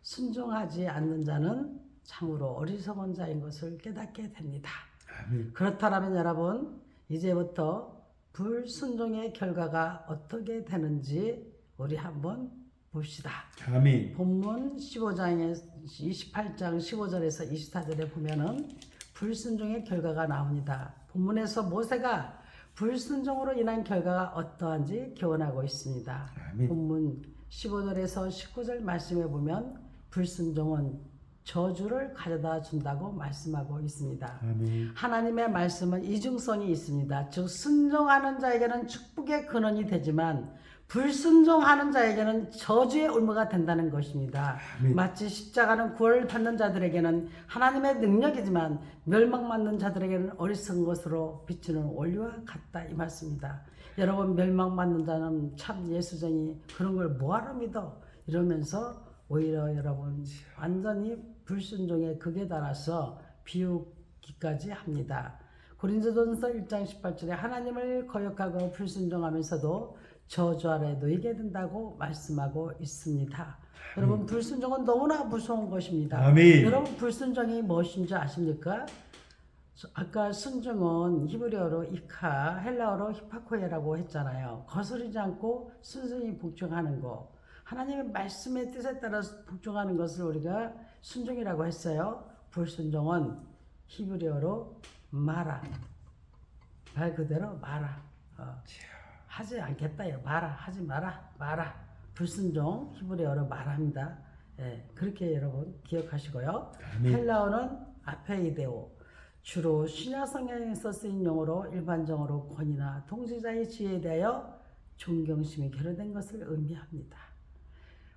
순종하지 않는 자는 참으로 어리석은 자인 것을 깨닫게 됩니다. 아멘. 그렇다면 여러분 이제부터 불순종의 결과가 어떻게 되는지 우리 한번 봅시다. 아멘. 본문 15장에 28장 15절에서 24절에 보면은 불순종의 결과가 나옵니다. 본문에서 모세가 불순종으로 인한 결과가 어떠한지 교훈하고 있습니다. 아멘. 본문 15절에서 19절 말씀에 보면 불순종은 저주를 가져다 준다고 말씀하고 있습니다. 아멘. 하나님의 말씀은 이중성이 있습니다. 즉 순종하는 자에게는 축복의 근원이 되지만 불순종하는 자에게는 저주의 올무가 된다는 것입니다. 아멘. 마치 십자가는 구원을 받는 자들에게는 하나님의 능력이지만 멸망받는 자들에게는 어리석은 것으로 비추는 원리와 같다 이 말씀입니다. 여러분 멸망받는 자는 참 예수쟁이 그런 걸 뭐하러 믿어 이러면서 오히려 여러분 완전히 불순종의 극에 달아서 비웃기까지 합니다. 고린도전서 1장 18절에 하나님을 거역하고 불순종하면서도 저주 아래 놓이게 된다고 말씀하고 있습니다. 여러분 불순종은 너무나 무서운 것입니다. 아멘. 여러분 불순종이 무엇인지 아십니까? 아까 순종은 히브리어로 이카, 헬라어로 히파코에라고 했잖아요. 거스르지 않고 순순히 복종하는 거. 하나님의 말씀의 뜻에 따라서 복종하는 것을 우리가 순종이라고 했어요. 불순종은 히브리어로 마라. 말 그대로 마라. 하지 않겠다요. 마라. 하지 마라. 마라. 불순종 히브리어로 말합니다. 예, 그렇게 여러분 기억하시고요. 아멘. 헬라어는 아페이데오. 주로 신약 성경에서 쓰인 용어로 일반적으로 권위나 통치자의 지혜에 대하여 존경심이 결여된 것을 의미합니다.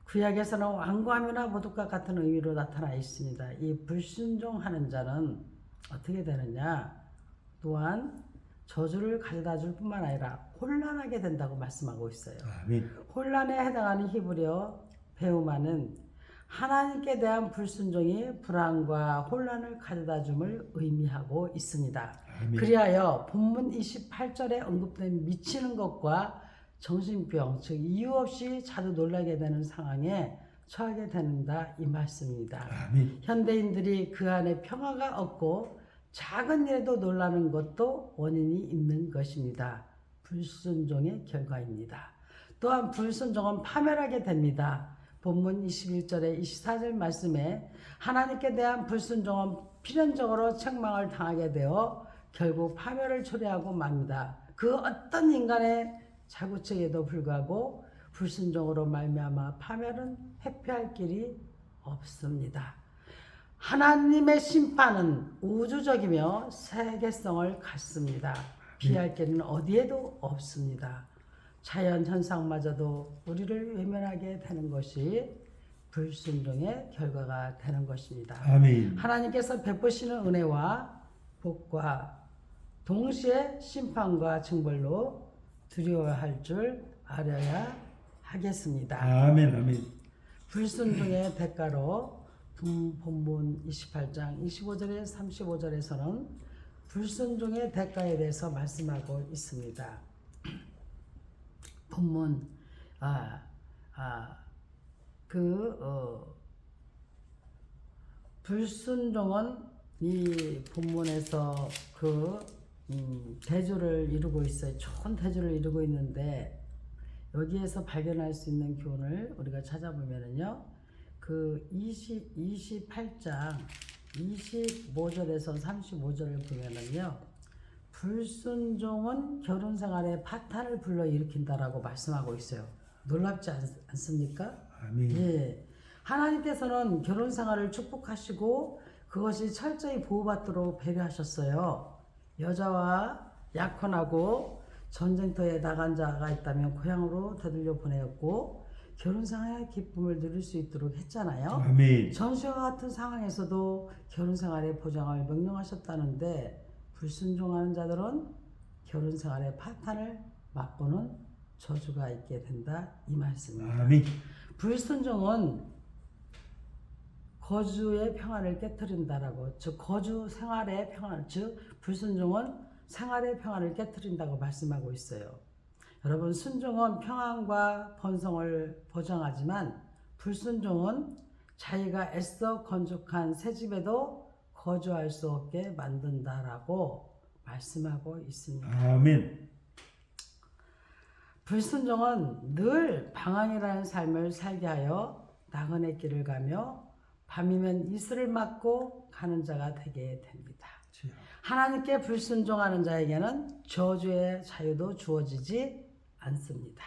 구약에서는 완고함이나 모독과 같은 의미로 나타나 있습니다. 이 불순종하는 자는 어떻게 되느냐? 또한 저주를 가져다 줄 뿐만 아니라 혼란하게 된다고 말씀하고 있어요. 아멘. 혼란에 해당하는 히브리어 베우마는 하나님께 대한 불순종이 불안과 혼란을 가져다 줌을 의미하고 있습니다. 아멘. 그리하여 본문 28절에 언급된 미치는 것과 정신병, 즉 이유 없이 자주 놀라게 되는 상황에 처하게 된다 이 말씀입니다. 아멘. 현대인들이 그 안에 평화가 없고 작은 일에도 놀라는 것도 원인이 있는 것입니다. 불순종의 결과입니다. 또한 불순종은 파멸하게 됩니다. 본문 21절에 24절 말씀에 하나님께 대한 불순종은 필연적으로 책망을 당하게 되어 결국 파멸을 초래하고 맙니다. 그 어떤 인간의 자구책에도 불구하고 불순종으로 말미암아 파멸은 회피할 길이 없습니다. 하나님의 심판은 우주적이며 세계성을 갖습니다. 피할 길은 어디에도 없습니다. 자연 현상마저도 우리를 외면하게 되는 것이 불순종의 결과가 되는 것입니다. 아멘. 하나님께서 베푸시는 은혜와 복과 동시에 심판과 징벌로 두려워할 줄 알아야 하겠습니다. 아멘. 아멘. 불순종의 대가로 본문 28장 25절에 35절에서는 불순종의 대가에 대해서 말씀하고 있습니다. 본문 불순종은 이 본문에서 대조를 이루고 있어요. 좋은 대조를 이루고 있는데 여기에서 발견할 수 있는 교훈을 우리가 찾아보면은요. 그 28장 25절에서 35절을 보면은요. 불순종은 결혼 생활에 파탄을 불러일으킨다라고 말씀하고 있어요. 놀랍지 않습니까? 아멘. 예. 하나님께서는 결혼 생활을 축복하시고 그것이 철저히 보호받도록 배려하셨어요. 여자와 약혼하고 전쟁터에 나간 자가 있다면 고향으로 되돌려 보내었고 결혼 생활의 기쁨을 누릴 수 있도록 했잖아요. 아멘. 전시와 같은 상황에서도 결혼 생활의 보장을 명령하셨다는데 불순종하는 자들은 결혼 생활의 파탄을 맛보는 저주가 있게 된다 이 말씀입니다. 아멘. 불순종은 거주의 평안을 깨뜨린다라고, 즉 거주 생활의 평안, 즉 불순종은 생활의 평안을 깨뜨린다고 말씀하고 있어요. 여러분 순종은 평안과 번성을 보장하지만 불순종은 자기가 애써 건축한 새 집에도 거주할 수 없게 만든다라고 말씀하고 있습니다. 아멘. 불순종은 늘 방황이라는 삶을 살게 하여 나그네 길을 가며 밤이면 이슬을 맞고 가는 자가 되게 됩니다. 하나님께 불순종하는 자에게는 저주의 자유도 주어지지 않습니다.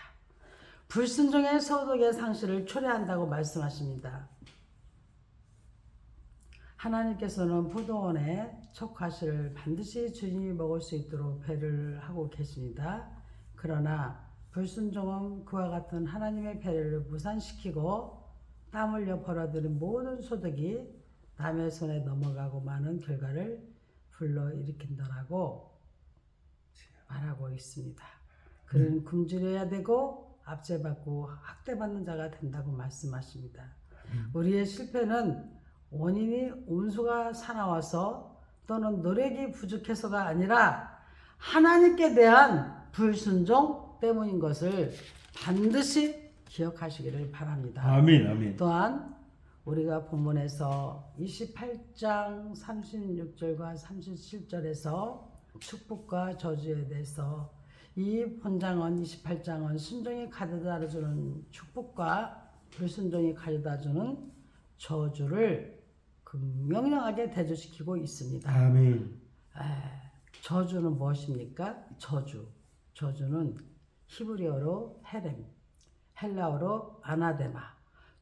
불순종의 소득의 상실을 초래한다고 말씀하십니다. 하나님께서는 포도원의 촉과실을 반드시 주인이 먹을 수 있도록 배를 하고 계십니다. 그러나 불순종은 그와 같은 하나님의 배를 무산시키고 땀 흘려 벌어들인 모든 소득이 남의 손에 넘어가고 마는 결과를 불러일으킨다라고 말하고 있습니다. 그는 굶주려야 되고 압제받고 학대받는 자가 된다고 말씀하십니다. 우리의 실패는 원인이 온수가 사나워서 또는 노력이 부족해서가 아니라 하나님께 대한 불순종 때문인 것을 반드시 기억하시기를 바랍니다. 아멘, 아멘. 또한 우리가 본문에서 28장 36절과 37절에서 축복과 저주에 대해서 이 본장은 28장은 순종이 가져다주는 축복과 불순종이 가져다주는 저주를 명령하게 대조시키고 있습니다. 아멘. 저주는 무엇입니까? 저주는 히브리어로 헤렘, 헬라어로 아나데마,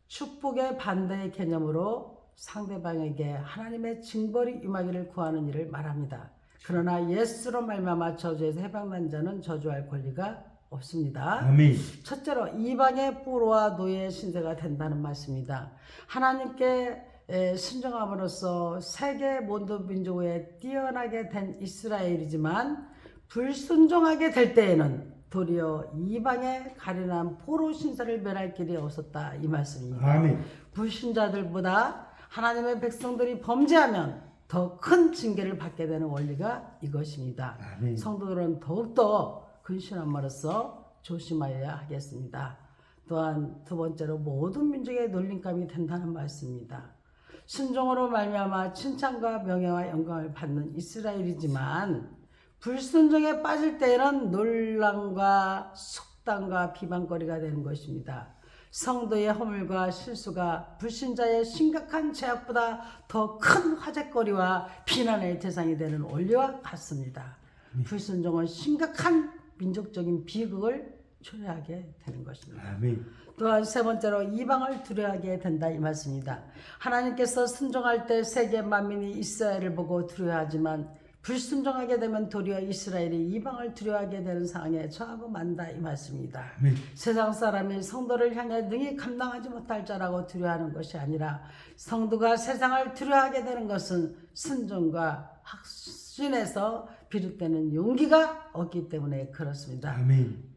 축복의 반대의 개념으로 상대방에게 하나님의 징벌이 임하기를 구하는 일을 말합니다. 그러나 예수로 말미암아 저주에서 해방된 자는 저주할 권리가 없습니다. 아멘. 첫째로 이방의 포로와 노예의 신세가 된다는 말씀입니다. 하나님께 순종함으로써 세계 모든 민족에 뛰어나게 된 이스라엘이지만 불순종하게 될 때에는 도리어 이방의 가련한 포로 신세를 면할 길이 없었다 이 말씀입니다. 아멘. 불신자들보다 하나님의 백성들이 범죄하면 더 큰 징계를 받게 되는 원리가 이것입니다. 아멘. 성도들은 더욱더 근신함으로써 조심하여야 하겠습니다. 또한 두 번째로 모든 민족의 놀림감이 된다는 말씀입니다. 순종으로 말미암아 칭찬과 명예와 영광을 받는 이스라엘이지만 불순종에 빠질 때에는 논란과 속담과 비방거리가 되는 것입니다. 성도의 허물과 실수가 불신자의 심각한 죄악보다 더 큰 화제거리와 비난의 대상이 되는 원리와 같습니다. 불순종은 심각한 민족적인 비극을 초래하게 되는 것입니다. 아멘. 또한 세 번째로 이방을 두려워하게 된다 이 말씀입니다. 하나님께서 순종할 때 세계 만민이 이스라엘을 보고 두려워하지만 불순종하게 되면 도리어 이스라엘이 이방을 두려워하게 되는 상황에 처하고 만다 이 말씀입니다. 세상 사람이 성도를 향해 능히 감당하지 못할 자라고 두려워하는 것이 아니라 성도가 세상을 두려워하게 되는 것은 순종과 확신에서 비롯되는 용기가 없기 때문에 그렇습니다. 아멘.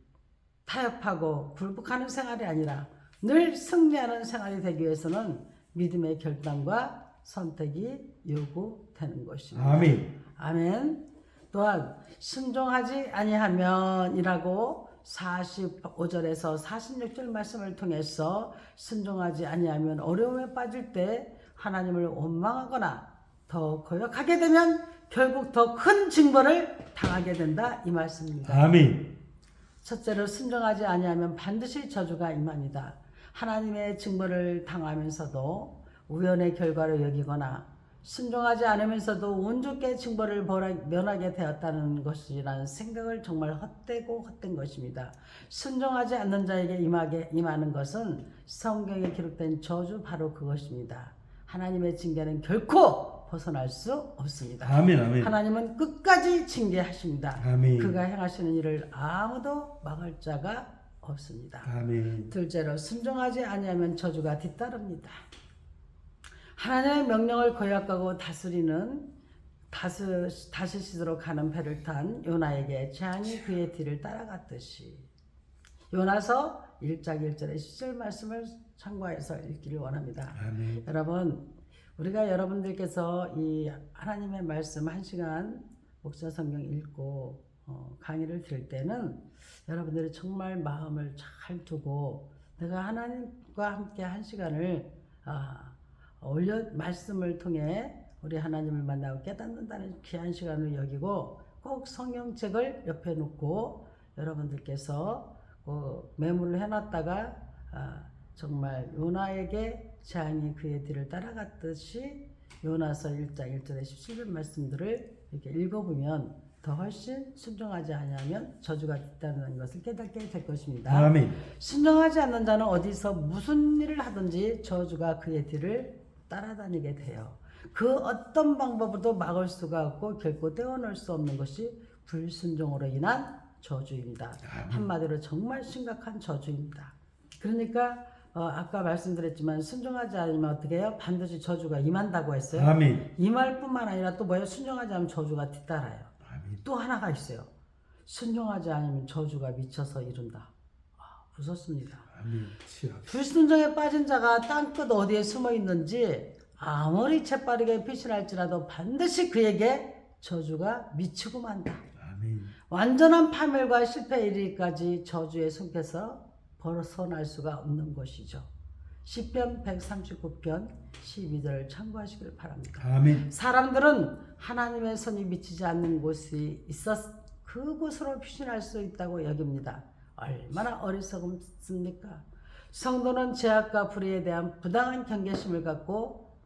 타협하고 굴복하는 생활이 아니라 늘 승리하는 생활이 되기 위해서는 믿음의 결단과 선택이 요구되는 것입니다. 아멘. 아멘. 또한 순종하지 아니하면이라고 45절에서 46절 말씀을 통해서 순종하지 아니하면 어려움에 빠질 때 하나님을 원망하거나 더 거역하게 되면 결국 더 큰 징벌을 당하게 된다 이 말씀입니다. 아멘. 첫째로 순종하지 아니하면 반드시 저주가 임합니다. 하나님의 징벌을 당하면서도 우연의 결과로 여기거나 순종하지 않으면서도 운 좋게 징벌을 면하게 되었다는 것이라는 생각을 정말 헛된 것입니다. 순종하지 않는 자에게 임하는 것은 성경에 기록된 저주 바로 그것입니다. 하나님의 징계는 결코 벗어날 수 없습니다. 아멘. 아멘. 하나님은 끝까지 징계하십니다. 아멘. 그가 행하시는 일을 아무도 막을 자가 없습니다. 아멘. 둘째로 순종하지 아니하면 저주가 뒤따릅니다. 하나님의 명령을 거역하고 다스시도록 가는 배를 탄 요나에게 재앙이 그의 뒤를 따라갔듯이 요나서 1장 1절의 10절 말씀을 참고해서 읽기를 원합니다. 아멘. 여러분 우리가 여러분들께서 이 하나님의 말씀 1시간 목사 성경 읽고 강의를 들을 때는 여러분들이 정말 마음을 잘 두고 내가 하나님과 함께 1시간을 말씀을 통해 우리 하나님을 만나고 깨닫는다는 귀한 시간을 여기고 꼭 성경책을 옆에 놓고 여러분들께서 메모를 해놨다가 정말 요나에게 재앙이 그의 뒤를 따라갔듯이 요나서 1장 1절의 17절 말씀들을 이렇게 읽어보면 더 훨씬 순종하지 아니하면 저주가 있다는 것을 깨닫게 될 것입니다. 아멘. 순종하지 않는 자는 어디서 무슨 일을 하든지 저주가 그의 뒤를 따라다니게 돼요. 그 어떤 방법으로도 막을 수가 없고 결코 떼어낼 수 없는 것이 불순종으로 인한 저주입니다. 한마디로 정말 심각한 저주입니다. 그러니까 아까 말씀드렸지만 순종하지 않으면 어떻게 해요? 반드시 저주가 임한다고 했어요. 아멘. 임할 뿐만 아니라 또 뭐예요? 순종하지 않으면 저주가 뒤따라요. 아멘. 또 하나가 있어요. 순종하지 않으면 저주가 미쳐서 이룬다. 무섭습니다. 아멘. 치유. 불순종에 빠진 자가 땅끝 어디에 숨어 있는지 아무리 재빠르게 피신할지라도 반드시 그에게 저주가 미치고 만다. 아멘. 완전한 파멸과 실패에 이르기까지 저주의 손에서 벗어날 수가 없는 것이죠. 시편 139편 12절을 참고하시길 바랍니다. 아멘. 사람들은 하나님의 손이 미치지 않는 곳이 그곳으로 피신할 수 있다고 여깁니다. 얼마나 어리석습니까? 성도는 죄악과 불의에 대한 부당한 경계심을 갖고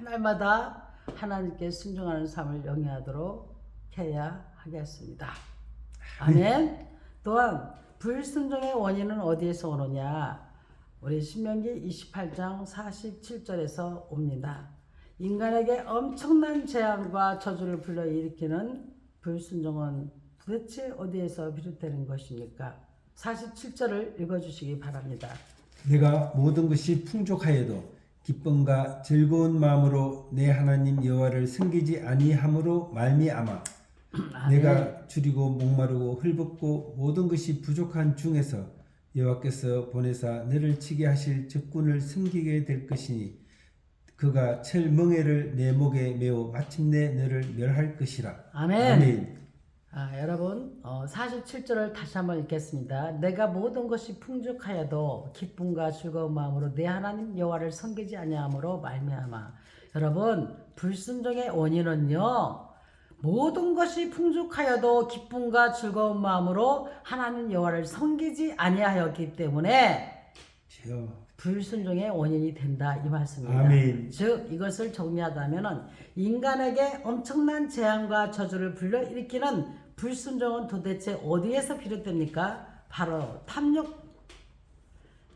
날마다 하나님께 순종하는 삶을 영위하도록 해야 하겠습니다. 아멘. 또한 불순종의 원인은 어디에서 오느냐? 우리 신명기 28장 47절에서 옵니다. 인간에게 엄청난 재앙과 저주를 불러일으키는 불순종은 도대체 어디에서 비롯되는 것입니까? 47절을 읽어주시기 바랍니다. 내가 모든 것이 풍족하여도 기쁨과 즐거운 마음으로 내 하나님 여호와를 섬기지 아니함으로 말미암아 내가 줄이고 목마르고 헐벗고 모든 것이 부족한 중에서 여호와께서 보내사 너를 치게 하실 적군을 섬기게 될 것이니 그가 철멍에를 내 목에 메어 마침내 너를 멸할 것이라. 아멘. 아멘. 여러분 47절을 다시 한번 읽겠습니다. 내가 모든 것이 풍족하여도 기쁨과 즐거운 마음으로 내 하나님 여호와를 섬기지 아니함으로 말미암아. 여러분 불순종의 원인은요, 모든 것이 풍족하여도 기쁨과 즐거운 마음으로 하나님 여호와를 섬기지 아니하였기 때문에 불순종의 원인이 된다 이 말씀입니다. 아멘. 즉 이것을 정리하자면은 인간에게 엄청난 재앙과 저주를 불러일으키는 불순종은 도대체 어디에서 비롯됩니까? 바로 탐욕.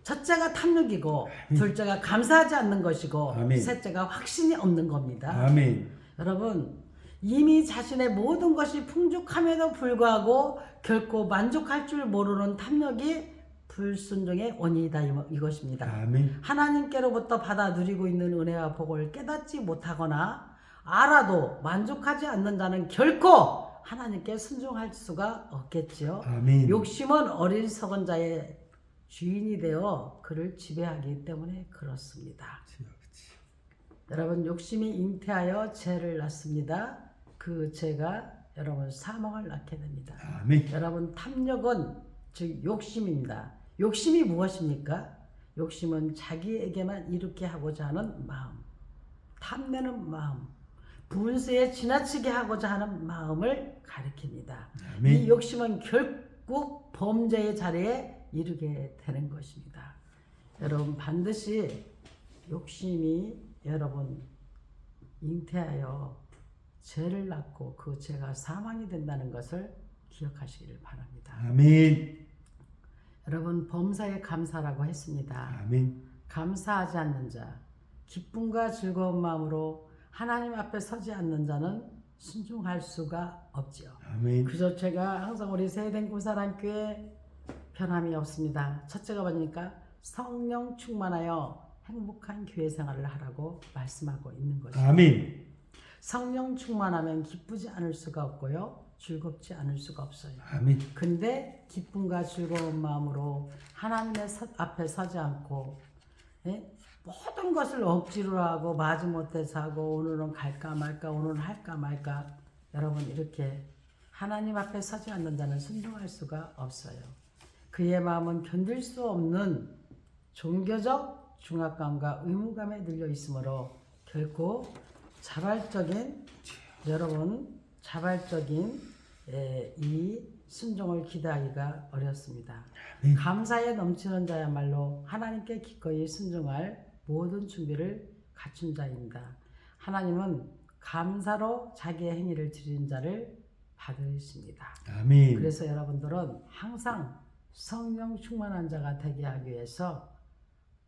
첫째가 탐욕이고 둘째가 감사하지 않는 것이고 아멘. 셋째가 확신이 없는 겁니다. 아멘. 여러분 이미 자신의 모든 것이 풍족함에도 불구하고 결코 만족할 줄 모르는 탐욕이 불순종의 원인이다 이것입니다. 아멘. 하나님께로부터 받아 누리고 있는 은혜와 복을 깨닫지 못하거나 알아도 만족하지 않는 자는 결코 하나님께 순종할 수가 없겠지요. 아멘. 욕심은 어리석은 자의 주인이 되어 그를 지배하기 때문에 그렇습니다. 여러분 욕심이 잉태하여 죄를 낳습니다. 그 죄가 여러분 사망을 낳게 됩니다. 아멘. 여러분 탐욕은 즉 욕심입니다. 욕심이 무엇입니까? 욕심은 자기에게만 이롭게 하고자 하는 마음, 탐내는 마음, 분수에 지나치게 하고자 하는 마음을 가리킵니다. 아멘. 이 욕심은 결국 범죄의 자리에 이르게 되는 것입니다. 여러분 반드시 욕심이 여러분 잉태하여 죄를 낳고 그 죄가 사망이 된다는 것을 기억하시기를 바랍니다. 아멘. 여러분 범사에 감사라고 했습니다. 아멘. 감사하지 않는 자, 기쁨과 즐거운 마음으로 하나님 앞에 서지 않는 자는 순종할 수가 없지요. 아멘. 그저 제가 항상 우리 세된 구사랑교회 변함이 없습니다. 첫째가 뭐니까 성령 충만하여 행복한 교회 생활을 하라고 말씀하고 있는 것입니다. 아멘. 성령 충만하면 기쁘지 않을 수가 없고요. 즐겁지 않을 수가 없어요. 아멘. 근데 기쁨과 즐거운 마음으로 하나님의 앞에 서지 않고 모든 것을 억지로 하고 마지못해서 하고 오늘은 갈까 말까 오늘은 할까 말까 여러분 이렇게 하나님 앞에 서지 않는 자는 순종할 수가 없어요. 그의 마음은 견딜 수 없는 종교적 중압감과 의무감에 눌려 있으므로 결코 자발적인 이 순종을 기대하기가 어렵습니다. 감사에 넘치는 자야말로 하나님께 기꺼이 순종할 모든 준비를 갖춘 자입니다. 하나님은 감사로 자기의 행위를 드리는 자를 받으십니다. 아멘. 그래서 여러분들은 항상 성령 충만한 자가 되게 하기 위해서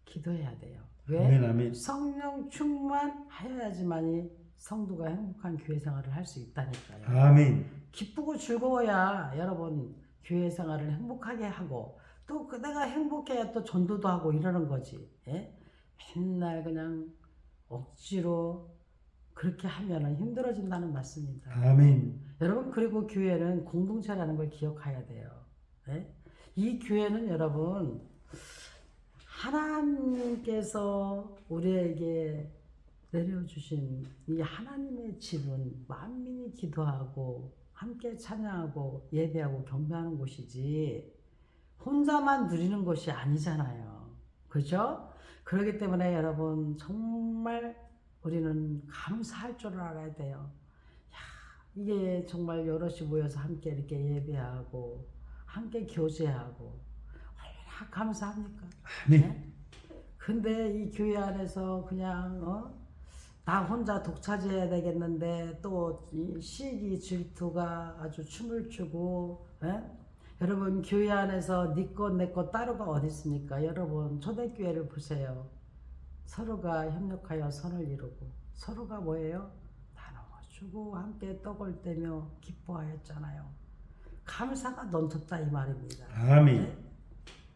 기도해야 돼요. 왜? 아멘, 아멘. 성령 충만하여야지만이 성도가 행복한 교회 생활을 할 수 있다니까요. 아멘. 기쁘고 즐거워야 여러분 교회 생활을 행복하게 하고 또 내가 행복해야 또 전도도 하고 이러는 거지. 예? 맨날 그냥 억지로 그렇게 하면은 힘들어진다는 말씀입니다. 아멘. 여러분 그리고 교회는 공동체라는 걸 기억해야 돼요. 예? 이 교회는 여러분 하나님께서 우리에게 내려주신 이 하나님의 집은 만민이 기도하고 함께 찬양하고 예배하고 경배하는 곳이지 혼자만 누리는 곳이 아니잖아요. 그죠? 그렇기 때문에 여러분 정말 우리는 감사할 줄 알아야 돼요. 이게 정말 여럿이 모여서 함께 이렇게 예배하고 함께 교제하고 얼마나 감사합니까? 아멘. 네? 근데 이 교회 안에서 그냥 나 혼자 독차지해야 되겠는데 또 이 시기 질투가 아주 춤을 추고 여러분 교회 안에서 네 것 내 것 따로가 어디 있습니까? 여러분 초대교회를 보세요. 서로가 협력하여 선을 이루고 서로가 뭐예요? 나눠주고 함께 떡을 떼며 기뻐하였잖아요. 감사가 넘쳤다 이 말입니다. 아멘. 네?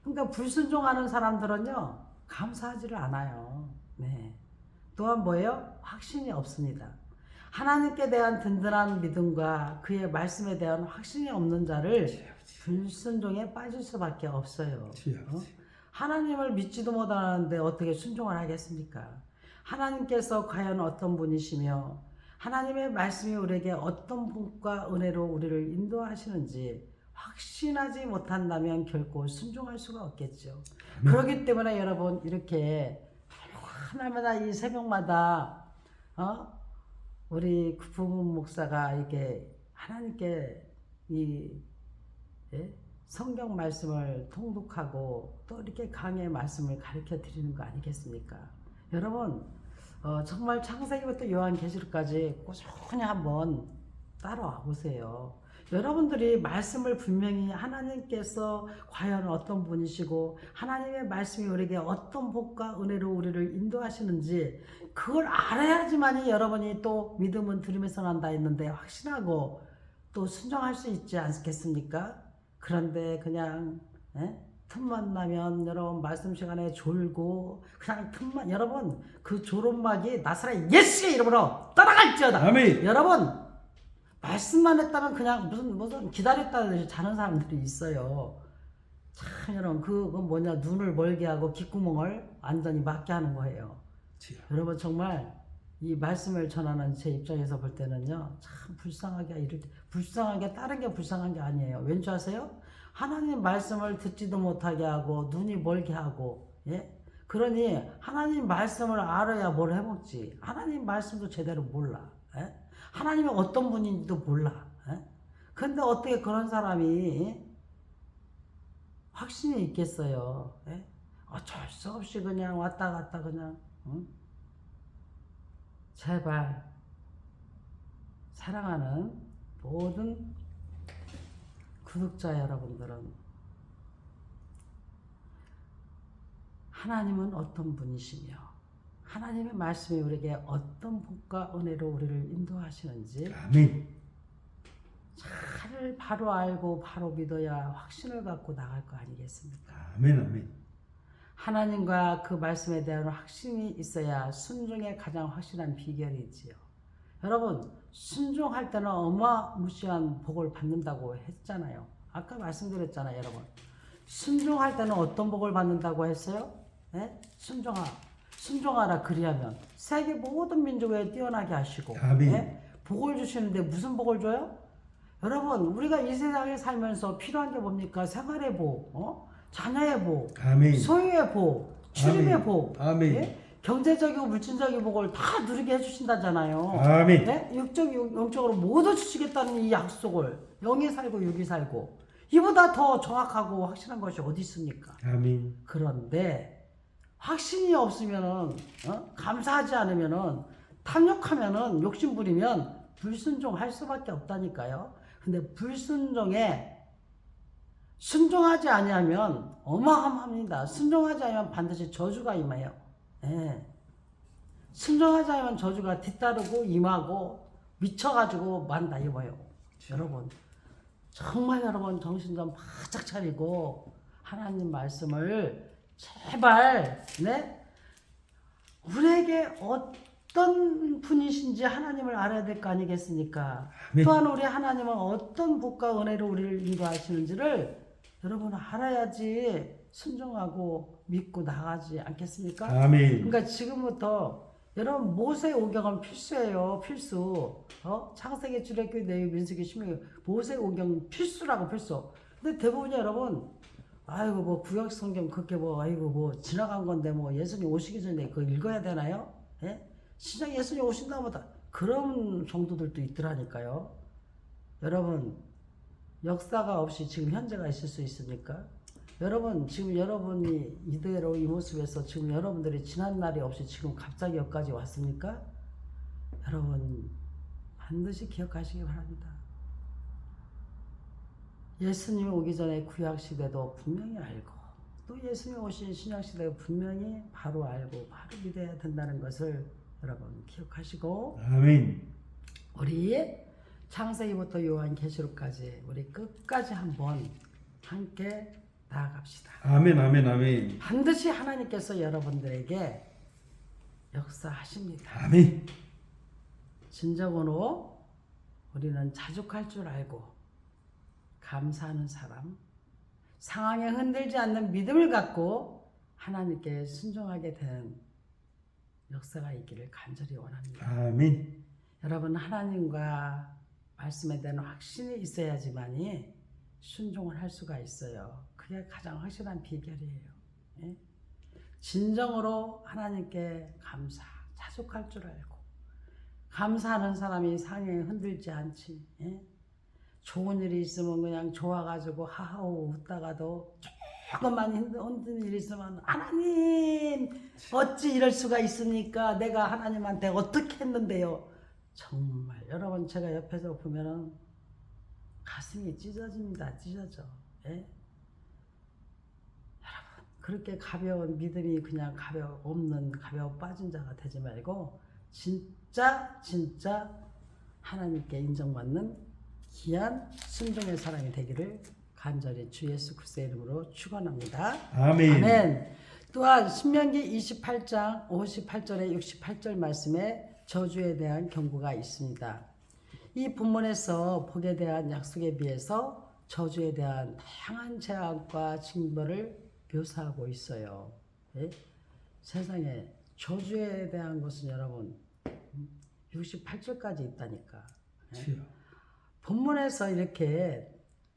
그러니까 불순종하는 사람들은요 감사하지를 않아요. 네. 또한 뭐예요? 확신이 없습니다. 하나님께 대한 든든한 믿음과 그의 말씀에 대한 확신이 없는 자를 불순종에 빠질 수밖에 없어요. 하나님을 믿지도 못하는데 어떻게 순종을 하겠습니까? 하나님께서 과연 어떤 분이시며 하나님의 말씀이 우리에게 어떤 복과 은혜로 우리를 인도하시는지 확신하지 못한다면 결코 순종할 수가 없겠죠. 그렇기 때문에 여러분 이렇게 하나마다 이 새벽마다 우리 부분 목사가 이렇게 하나님께 이 성경 말씀을 통독하고 또 이렇게 강의 말씀을 가르쳐 드리는 거 아니겠습니까? 여러분 정말 창세기부터 요한계시록까지 꾸준히 한번 따라와 보세요. 여러분들이 말씀을 분명히 하나님께서 과연 어떤 분이시고 하나님의 말씀이 우리에게 어떤 복과 은혜로 우리를 인도하시는지 그걸 알아야지만이 여러분이 또 믿음은 들음에서 난다 했는데 확신하고 또 순종할 수 있지 않겠습니까? 그런데 그냥 틈만 나면 여러분 말씀 시간에 졸고 그냥 틈만 여러분 그 졸음막이 나사렛 예수의 이름으로 떠나갈지어다. 아멘. 여러분 말씀만 했다면 그냥 무슨 기다렸다는 자는 사람들이 있어요. 참 여러분 그건 뭐냐 눈을 멀게 하고 귓구멍을 완전히 막게 하는 거예요. 여러분 정말 이 말씀을 전하는 제 입장에서 볼 때는요 참 불쌍하게 다른 게 불쌍한 게 아니에요. 왠지 아세요? 하나님 말씀을 듣지도 못하게 하고 눈이 멀게 하고 그러니 하나님 말씀을 알아야 뭘 해먹지. 하나님 말씀도 제대로 몰라. 하나님이 어떤 분인지도 몰라. 근데 어떻게 그런 사람이 확신이 있겠어요? 어쩔 수 없이 그냥 왔다 갔다 그냥. 제발 사랑하는 모든 구독자 여러분들은 하나님은 어떤 분이시며 하나님의 말씀이 우리에게 어떤 복과 은혜로 우리를 인도하시는지 아멘. 잘 바로 알고 바로 믿어야 확신을 갖고 나갈 거 아니겠습니까? 아멘. 아멘. 하나님과 그 말씀에 대한 확신이 있어야 순종의 가장 확실한 비결이지요. 여러분 순종할 때는 어마무시한 복을 받는다고 했잖아요. 아까 말씀드렸잖아요. 여러분 순종할 때는 어떤 복을 받는다고 했어요? 순종하라 그리하면 세계 모든 민족에 뛰어나게 하시고 복을 주시는데 무슨 복을 줘요? 여러분 우리가 이 세상에 살면서 필요한 게 뭡니까? 생활의 복, 자녀의 복, 아멘. 소유의 복, 출입의 아멘. 복, 아멘. 경제적이고 물질적인 복을 다 누리게 해주신다잖아요. 아멘. 영적으로 모두 주시겠다는 이 약속을 영이 살고 육이 살고 이보다 더 정확하고 확실한 것이 어디 있습니까? 아멘. 그런데 확신이 없으면은 감사하지 않으면은 탐욕하면은 욕심부리면 불순종할 수밖에 없다니까요. 근데 불순종에 순종하지 아니하면 어마어마합니다. 순종하지 않으면 반드시 저주가 임해요. 예. 순종하지 않으면 저주가 뒤따르고 임하고 미쳐가지고 만다 이거예요. 여러분 정말 여러분 정신 좀 바짝 차리고 하나님 말씀을 제발 우리에게 어떤 분이신지 하나님을 알아야 될 거 아니겠습니까? 아멘. 또한 우리 하나님은 어떤 복과 은혜로 우리를 인도하시는지를 여러분 알아야지 순종하고 믿고 나가지 않겠습니까? 아멘. 그러니까 지금부터 여러분 모세 오경은 필수예요. 필수. 창세기, 출애굽기, 레위, 민수기, 신명기 모세 오경 필수라고 필수. 근데 대부분 여러분 아이고 뭐 구약 성경 그렇게 뭐 아이고 뭐 지나간 건데 뭐 예수님 오시기 전에 그거 읽어야 되나요? 예? 시장 예수님 오신다보다 그런 정도들도 있더라니까요. 여러분 역사가 없이 지금 현재가 있을 수 있습니까? 여러분 지금 여러분이 이대로 이 모습에서 지금 여러분들이 지난 날이 없이 지금 갑자기 여기까지 왔습니까? 여러분 반드시 기억하시기 바랍니다. 예수님이 오기 전에 구약시대도 분명히 알고 또 예수님이 오신 신약시대도 분명히 바로 알고 바로 믿어야 된다는 것을 여러분 기억하시고 아멘. 우리 창세기부터 요한계시록까지 우리 끝까지 한번 함께 나아갑시다. 아멘. 아멘. 아멘. 반드시 하나님께서 여러분들에게 역사하십니다. 아멘. 진정으로 우리는 자족할 줄 알고 감사하는 사람, 상황에 흔들지 않는 믿음을 갖고 하나님께 순종하게 되는 역사가 있기를 간절히 원합니다. 아멘. 여러분 하나님과 말씀에 대한 확신이 있어야지만이 순종을 할 수가 있어요. 그게 가장 확실한 비결이에요. 예? 진정으로 하나님께 감사, 자족할 줄 알고 감사하는 사람이 상황에 흔들지 않지. 예? 좋은 일이 있으면 그냥 좋아가지고 하하호 웃다가도 조금만 흔드는 일이 있으면 하나님 어찌 이럴 수가 있습니까? 내가 하나님한테 어떻게 했는데요? 정말 여러분 제가 옆에서 보면은 가슴이 찢어집니다. 찢어져. 예? 여러분 그렇게 가벼운 믿음이 그냥 가벼워 빠진 자가 되지 말고 진짜 하나님께 인정받는 귀한 순종의 사람이 되기를 간절히 주 예수 그리스도의 이름으로 축원합니다. 아멘. 아멘. 또한 신명기 28장 58절에 68절 말씀에 저주에 대한 경고가 있습니다. 이 본문에서 복에 대한 약속에 비해서 저주에 대한 다양한 재앙과 징벌을 묘사하고 있어요. 예? 세상에 저주에 대한 것은 여러분 68절까지 있다니까. 예? 본문에서 이렇게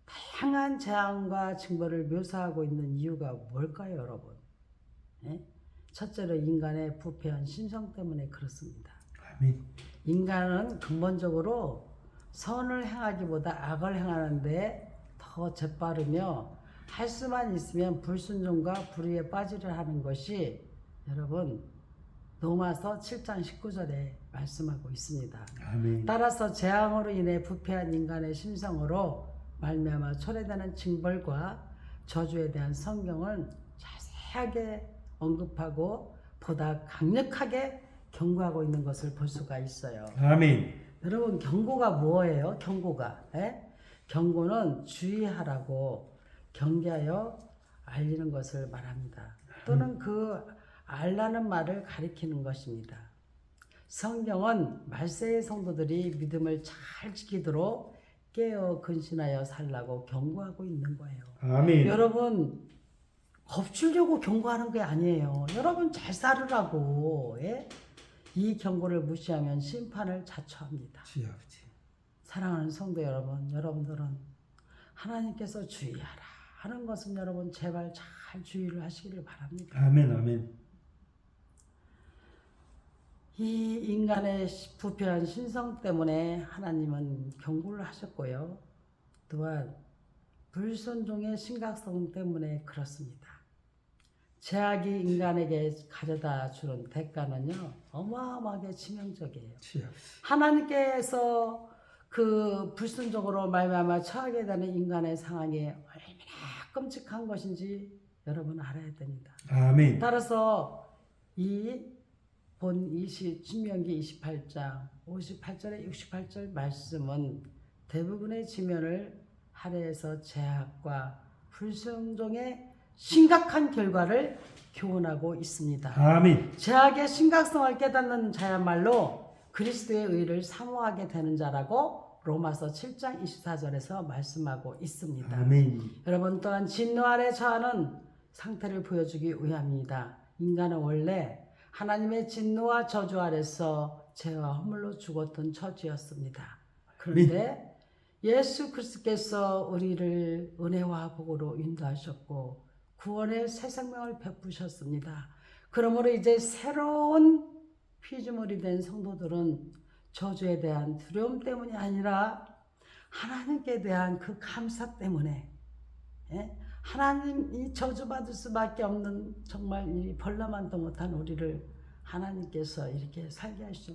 다양한 재앙과 징벌을 묘사하고 있는 이유가 뭘까요, 여러분? 예? 첫째로 인간의 부패한 심성 때문에 그렇습니다. 아멘. 인간은 근본적으로 선을 행하기보다 악을 행하는데 더 재빠르며 할 수만 있으면 불순종과 불의에 빠지려 하는 것이 여러분 로마서 7장 19절에 말씀하고 있습니다. 아멘. 따라서 재앙으로 인해 부패한 인간의 심성으로 말미암아 초래되는 징벌과 저주에 대한 성경은 자세하게 언급하고 보다 강력하게 경고하고 있는 것을 볼 수가 있어요. 아멘. 여러분 경고가 뭐예요? 경고가 경고는 주의하라고 경계하여 알리는 것을 말합니다. 또는 그 알라는 말을 가리키는 것입니다. 성경은 말세의 성도들이 믿음을 잘 지키도록 깨어 근신하여 살라고 경고하고 있는 거예요. 아멘. 여러분 겁주려고 경고하는 게 아니에요. 여러분 잘 살으라고. 예? 이 경고를 무시하면 심판을 자초합니다. 주여 아버지. 사랑하는 성도 여러분, 여러분들은 하나님께서 주의하라 하는 것은 여러분 제발 잘 주의를 하시기를 바랍니다. 아멘. 아멘. 이 인간의 부패한 신성 때문에 하나님은 경고를 하셨고요. 또한 불순종의 심각성 때문에 그렇습니다. 죄악이 인간에게 가져다 주는 대가는요 어마어마하게 치명적이에요. 주여 아버지. 하나님께서 그 불순종으로 말미암아 처하게 되는 인간의 상황이 얼마나 끔찍한 것인지 여러분 알아야 됩니다. 아멘. 따라서 본 신명기 28장 58절에 68절 말씀은 대부분의 지면을 할애해서 제약과 불순종의 심각한 결과를 교훈하고 있습니다. 아멘. 제약의 심각성을 깨닫는 자야말로 그리스도의 의를 사모하게 되는 자라고 로마서 7장 24절에서 말씀하고 있습니다. 아멘. 여러분 또한 진노 아래 처하는 상태를 보여주기 위함입니다. 인간은 원래 하나님의 진노와 저주 아래서 죄와 허물로 죽었던 처지였습니다. 그런데 예수 그리스도께서 우리를 은혜와 복으로 인도하셨고 구원의 새 생명을 베푸셨습니다. 그러므로 이제 새로운 피조물이 된 성도들은 저주에 대한 두려움 때문이 아니라 하나님께 대한 그 감사 때문에 하나님이 저주받을 수밖에 없는 정말 이 벌나만도 못한 우리를 하나님께서 이렇게 살게 하시죠.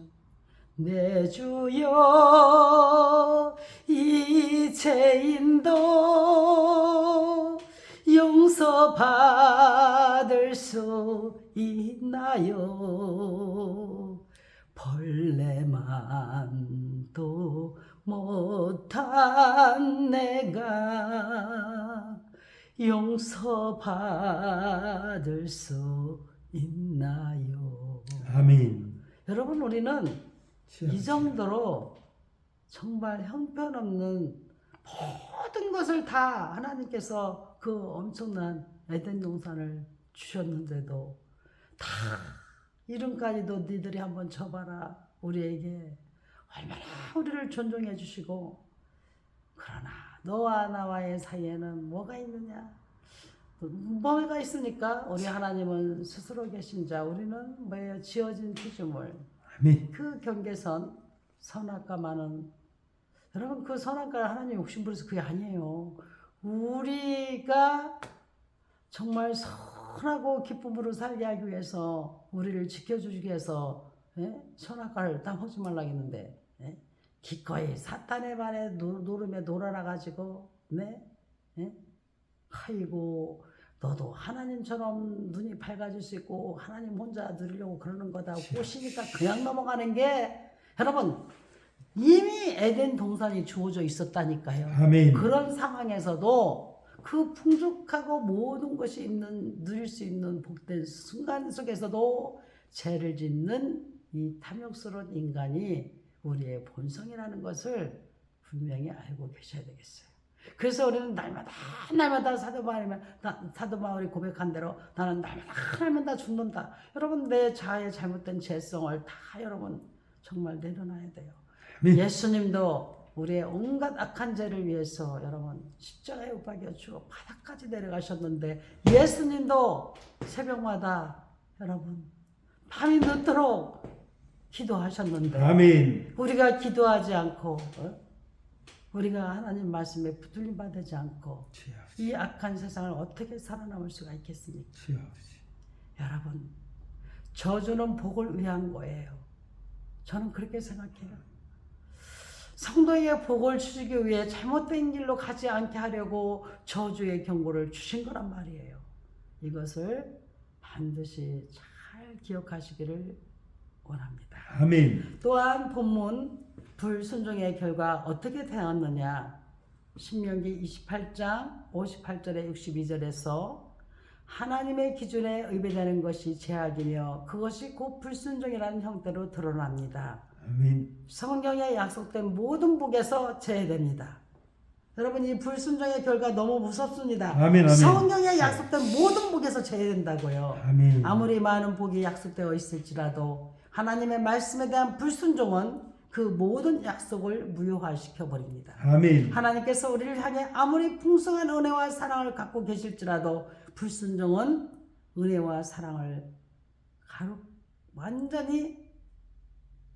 내 주여 이 죄인도 용서받을 수 있나요? 벌레만도 못한 내가 용서받을 수 있나요? 아멘. 여러분 우리는 이 정도로 정말 형편없는 모든 것을 다 하나님께서 그 엄청난 에덴 동산을 주셨는데도 다 이름까지도 니들이 한번 쳐봐라 우리에게 얼마나 우리를 존중해 주시고 그러나 너와 나와의 사이에는 뭐가 있느냐? 뭐가 있습니까? 우리 하나님은 스스로 계신 자, 우리는 뭐예요? 지어진 피조물. 아멘. 그 경계선, 선악과만은 여러분 그 선악과를 하나님 욕심부려서 그게 아니에요. 우리가 정말 선하고 기쁨으로 살게 하기 위해서 우리를 지켜주기 위해서 선악과를 따먹지 말라 했는데 기꺼이 사탄의 발에 노름에 놀아라 가지고 아이고 너도 하나님처럼 눈이 밝아질 수 있고 하나님 혼자 누리려고 그러는 거다 꼬시니까 그냥 넘어가는 게 여러분 이미 에덴 동산이 주어져 있었다니까요. 아멘. 그런 상황에서도 그 풍족하고 모든 것이 누릴 수 있는 복된 순간 속에서도 죄를 짓는 이 탐욕스러운 인간이 우리의 본성이라는 것을 분명히 알고 계셔야 되겠어요. 그래서 우리는 날마다 사도 바울이 고백한 대로 나는 날마다 죽는다. 여러분 내 자아의 잘못된 죄성을 다 여러분 정말 내려놔야 돼요. 예수님도 우리의 온갖 악한 죄를 위해서 여러분 십자가에 못 박혀 죽어 바닥까지 내려가셨는데 예수님도 새벽마다 여러분 밤이 늦도록 기도하셨는데 아멘. 우리가 기도하지 않고 우리가 하나님 말씀에 붙들림 받지 않고 이 악한 세상을 어떻게 살아남을 수가 있겠습니까? 여러분 저주는 복을 위한 거예요. 저는 그렇게 생각해요. 성도에게 복을 주시기 위해 잘못된 길로 가지 않게 하려고 저주의 경고를 주신 거란 말이에요. 이것을 반드시 잘 기억하시기를 원합니다. 아멘. 또한 본문 불순종의 결과 어떻게 되었느냐? 신명기 28장 58절에 62절에서 하나님의 기준에 의배되는 것이 죄악이며 그것이 곧 불순종이라는 형태로 드러납니다. 아멘. 성경에 약속된 모든 복에서 제외됩니다. 여러분 이 불순종의 결과 너무 무섭습니다. 아멘, 아멘. 성경에 약속된 모든 복에서 제외된다고요. 아멘. 아무리 많은 복이 약속되어 있을지라도 하나님의 말씀에 대한 불순종은 그 모든 약속을 무효화시켜 버립니다. 아멘. 하나님께서 우리를 향해 아무리 풍성한 은혜와 사랑을 갖고 계실지라도 불순종은 은혜와 사랑을 완전히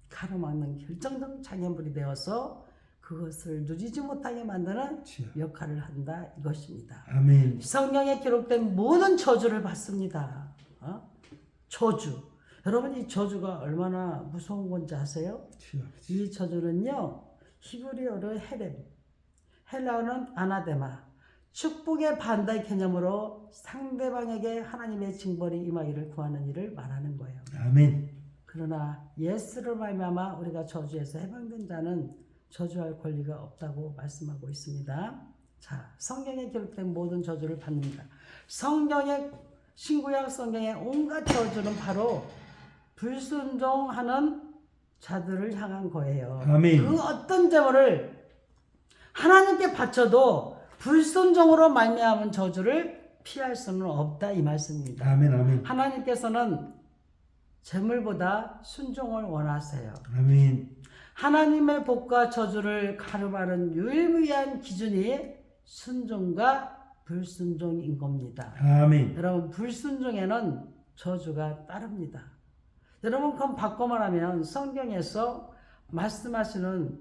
가로막는 결정적 장애물이 되어서 그것을 누리지 못하게 만드는 역할을 한다 이것입니다. 아멘. 성경에 기록된 모든 저주를 받습니다. 저주. 여러분 이 저주가 얼마나 무서운 건지 아세요? 이 저주는요 히브리어로 헤렘, 헬라어는 아나데마, 축복의 반대 개념으로 상대방에게 하나님의 징벌이 임하기를 구하는 일을 말하는 거예요. 아멘. 그러나 예수를 말미암아 우리가 저주에서 해방된 자는 저주할 권리가 없다고 말씀하고 있습니다. 자, 성경에 기록된 모든 저주를 받는다. 성경의 신구약 성경의 온갖 저주는 바로 불순종하는 자들을 향한 거예요. 아멘. 그 어떤 제물을 하나님께 바쳐도 불순종으로 말미암은 저주를 피할 수는 없다 이 말씀입니다. 아멘. 아멘. 하나님께서는 제물보다 순종을 원하세요. 아멘. 하나님의 복과 저주를 가름하는 유일무이한 기준이 순종과 불순종인 겁니다. 아멘. 여러분 불순종에는 저주가 따릅니다. 여러분 그럼 바꿔 말하면 성경에서 말씀하시는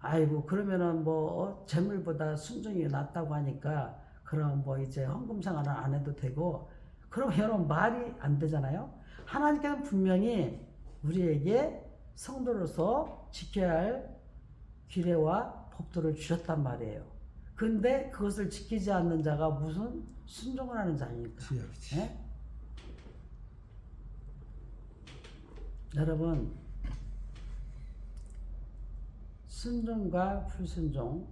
아이고 그러면은 뭐 재물보다 순종이 낫다고 하니까 그럼 뭐 이제 헌금 생활을 안 해도 되고 그럼 여러분 말이 안 되잖아요. 하나님께는 분명히 우리에게 성도로서 지켜야 할 규례와 법도를 주셨단 말이에요. 근데 그것을 지키지 않는 자가 무슨 순종을 하는 자입니까? 예? 여러분 순종과 불순종,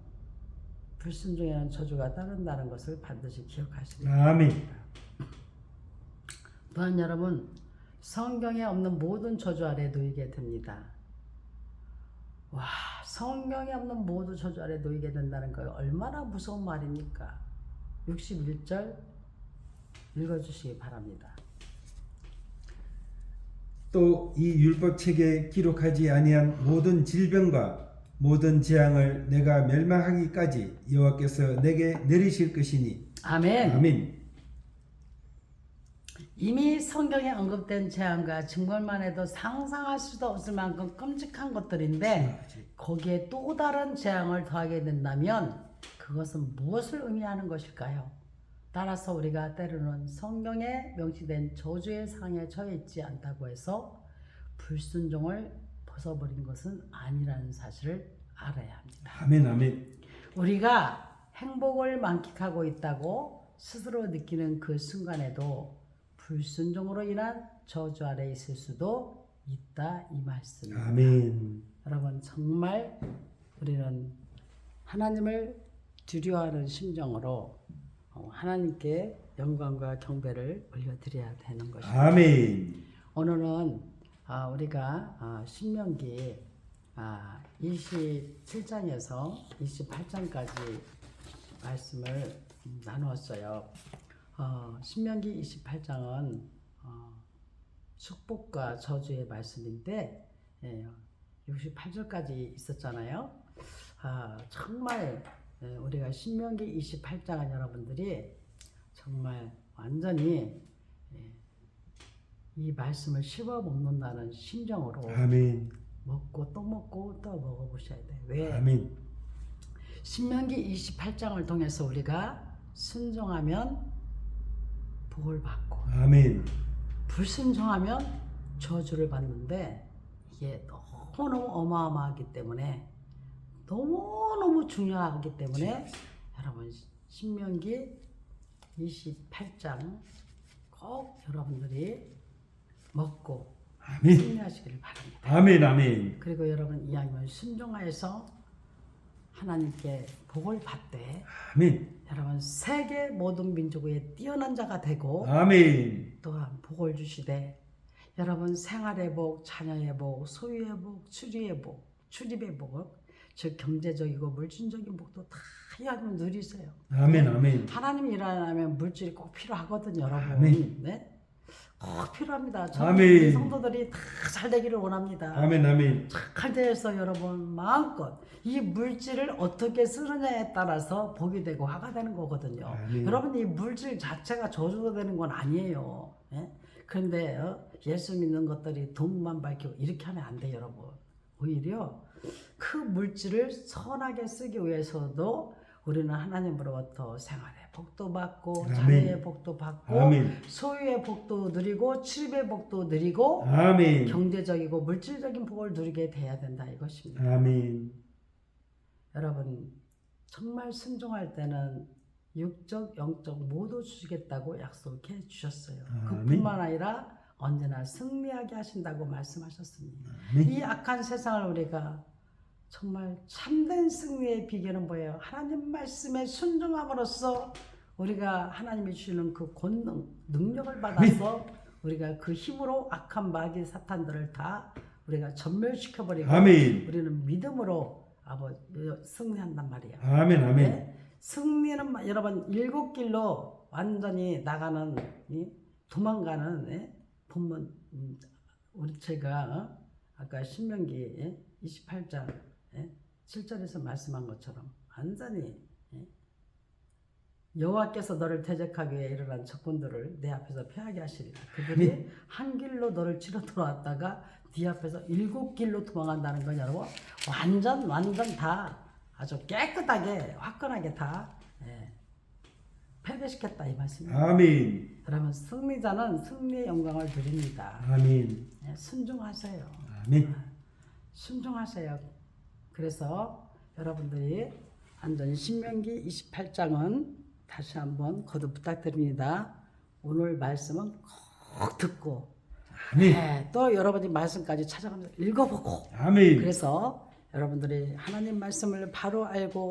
불순종에는 저주가 따른다는 것을 반드시 기억하시기 바랍니다. 아멘. 또한 여러분 성경에 없는 모든 저주 아래 놓이게 됩니다. 와, 성경에 없는 모든 저주 아래 놓이게 된다는 거 얼마나 무서운 말입니까? 61절 읽어주시기 바랍니다. 또 이 율법책에 기록하지 아니한 모든 질병과 모든 재앙을 내가 멸망하기까지 여호와께서 내게 내리실 것이니. 아멘. 아멘. 이미 성경에 언급된 재앙과 징벌만 해도 상상할 수도 없을 만큼 끔찍한 것들인데 거기에 또 다른 재앙을 더하게 된다면 그것은 무엇을 의미하는 것일까요? 따라서 우리가 때로는 성경에 명시된 저주의 상에 처해 있지 않다고 해서 불순종을 벗어버린 것은 아니라는 사실을 알아야 합니다. 아멘. 아멘. 우리가 행복을 만끽하고 있다고 스스로 느끼는 그 순간에도 불순종으로 인한 저주 아래 있을 수도 있다 이 말씀입니다. 아멘. 여러분 정말 우리는 하나님을 두려워하는 심정으로 하나님께 영광과 경배를 올려드려야 되는 것입니다. 아멘. 오늘은 우리가 신명기 27장에서 28장까지 말씀을 나누었어요. 신명기 28장은 축복과 저주의 말씀인데 68절까지 있었잖아요. 정말 우리가 신명기 28장은 여러분들이 정말 완전히 이 말씀을 씹어 먹는다는 심정으로 아멘. 먹고 또 먹고 또 먹어보셔야 돼요. 왜? 아멘. 신명기 28장을 통해서 우리가 순종하면 복을 받고 아멘. 불순종하면 저주를 받는데 이게 너무너무 어마어마하기 때문에 너무너무 중요하기 때문에 여러분 신명기 28장 꼭 여러분들이 먹고 아멘. 승리하시기를 바랍니다. 아멘. 아멘. 그리고 여러분 이왕이면 순종하여서 하나님께 복을 받되 아멘. 여러분 세계 모든 민족의 뛰어난 자가 되고 아멘. 또한 복을 주시되 여러분 생활의 복, 자녀의 복, 소유의 복, 출입의 복, 즉 경제적이고 물질적인 복도 다 이왕이면 누리세요. 아멘. 아멘. 하나님 일하려면 물질이 꼭 필요하거든요, 여러분. 아멘. 네? 꼭 필요합니다. 저는 아멘. 우리 성도들이 다 잘 되기를 원합니다. 아멘. 아멘. 잘 되어서 여러분 마음껏 이 물질을 어떻게 쓰느냐에 따라서 복이 되고 화가 되는 거거든요. 아멘. 여러분 이 물질 자체가 저주가 되는 건 아니에요. 예? 그런데 예수 믿는 것들이 돈만 밝히고 이렇게 하면 안 돼요, 여러분. 오히려 그 물질을 선하게 쓰기 위해서도 우리는 하나님으로부터 생활의 복도 받고 아멘. 자녀의 복도 받고 아멘. 소유의 복도 누리고 출입의 복도 누리고 아멘. 경제적이고 물질적인 복을 누리게 돼야 된다 이것입니다. 아멘. 여러분 정말 순종할 때는 육적, 영적 모두 주시겠다고 약속해 주셨어요. 아멘. 그뿐만 아니라 언제나 승리하게 하신다고 말씀하셨습니다. 아멘. 이 악한 세상을 우리가 정말 참된 승리의 비결은 뭐예요? 하나님 말씀에 순종함으로써 우리가 하나님이 주시는 그 권능, 능력을 받아서 우리가 그 힘으로 악한 마귀 사탄들을 다 우리가 전멸시켜버리고 아멘. 우리는 믿음으로 승리한단 말이에요. 아멘. 아멘. 네? 승리는 여러분 7길로 완전히 나가는 도망가는 본문 우리 제가 아까 신명기 28장 7절에서 말씀한 것처럼 완전히 여호와께서 너를 대적하기 위해 일어난 적군들을 내 앞에서 패하게 하시리라. 그들이 한 길로 너를 치러 들어왔다가 네 앞에서 7길로 도망간다는 건 여러분 완전 다 아주 깨끗하게 화끈하게 다 패배시켰다 이 말씀입니다. 아멘. 그러면 승리자는 승리의 영광을 드립니다. 아멘. 순종하세요. 아멘. 순종하세요. 그래서 여러분들이 완전히 신명기 28장은 다시 한번 거듭 부탁드립니다. 오늘 말씀은 꼭 듣고 아멘. 또 여러분이 말씀까지 찾아가면서 읽어보고 아멘. 그래서 여러분들이 하나님 말씀을 바로 알고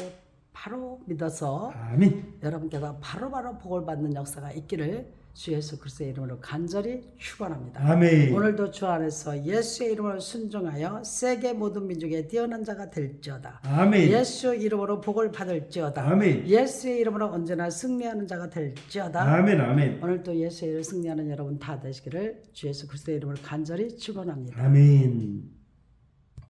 바로 믿어서 아멘. 여러분께서 바로바로 복을 받는 역사가 있기를 주 예수 그리스도의 이름으로 간절히 축원합니다. 아멘. 오늘도 주 안에서 예수의 이름으로 순종하여 세계 모든 민족에 뛰어난 자가 될지어다. 아멘. 예수 이름으로 복을 받을지어다. 아멘. 예수의 이름으로 언제나 승리하는 자가 될지어다. 아멘. 아멘. 오늘도 예수의 이름으로 승리하는 여러분 다 되시기를 주 예수 그리스도의 이름으로 간절히 축원합니다. 아멘.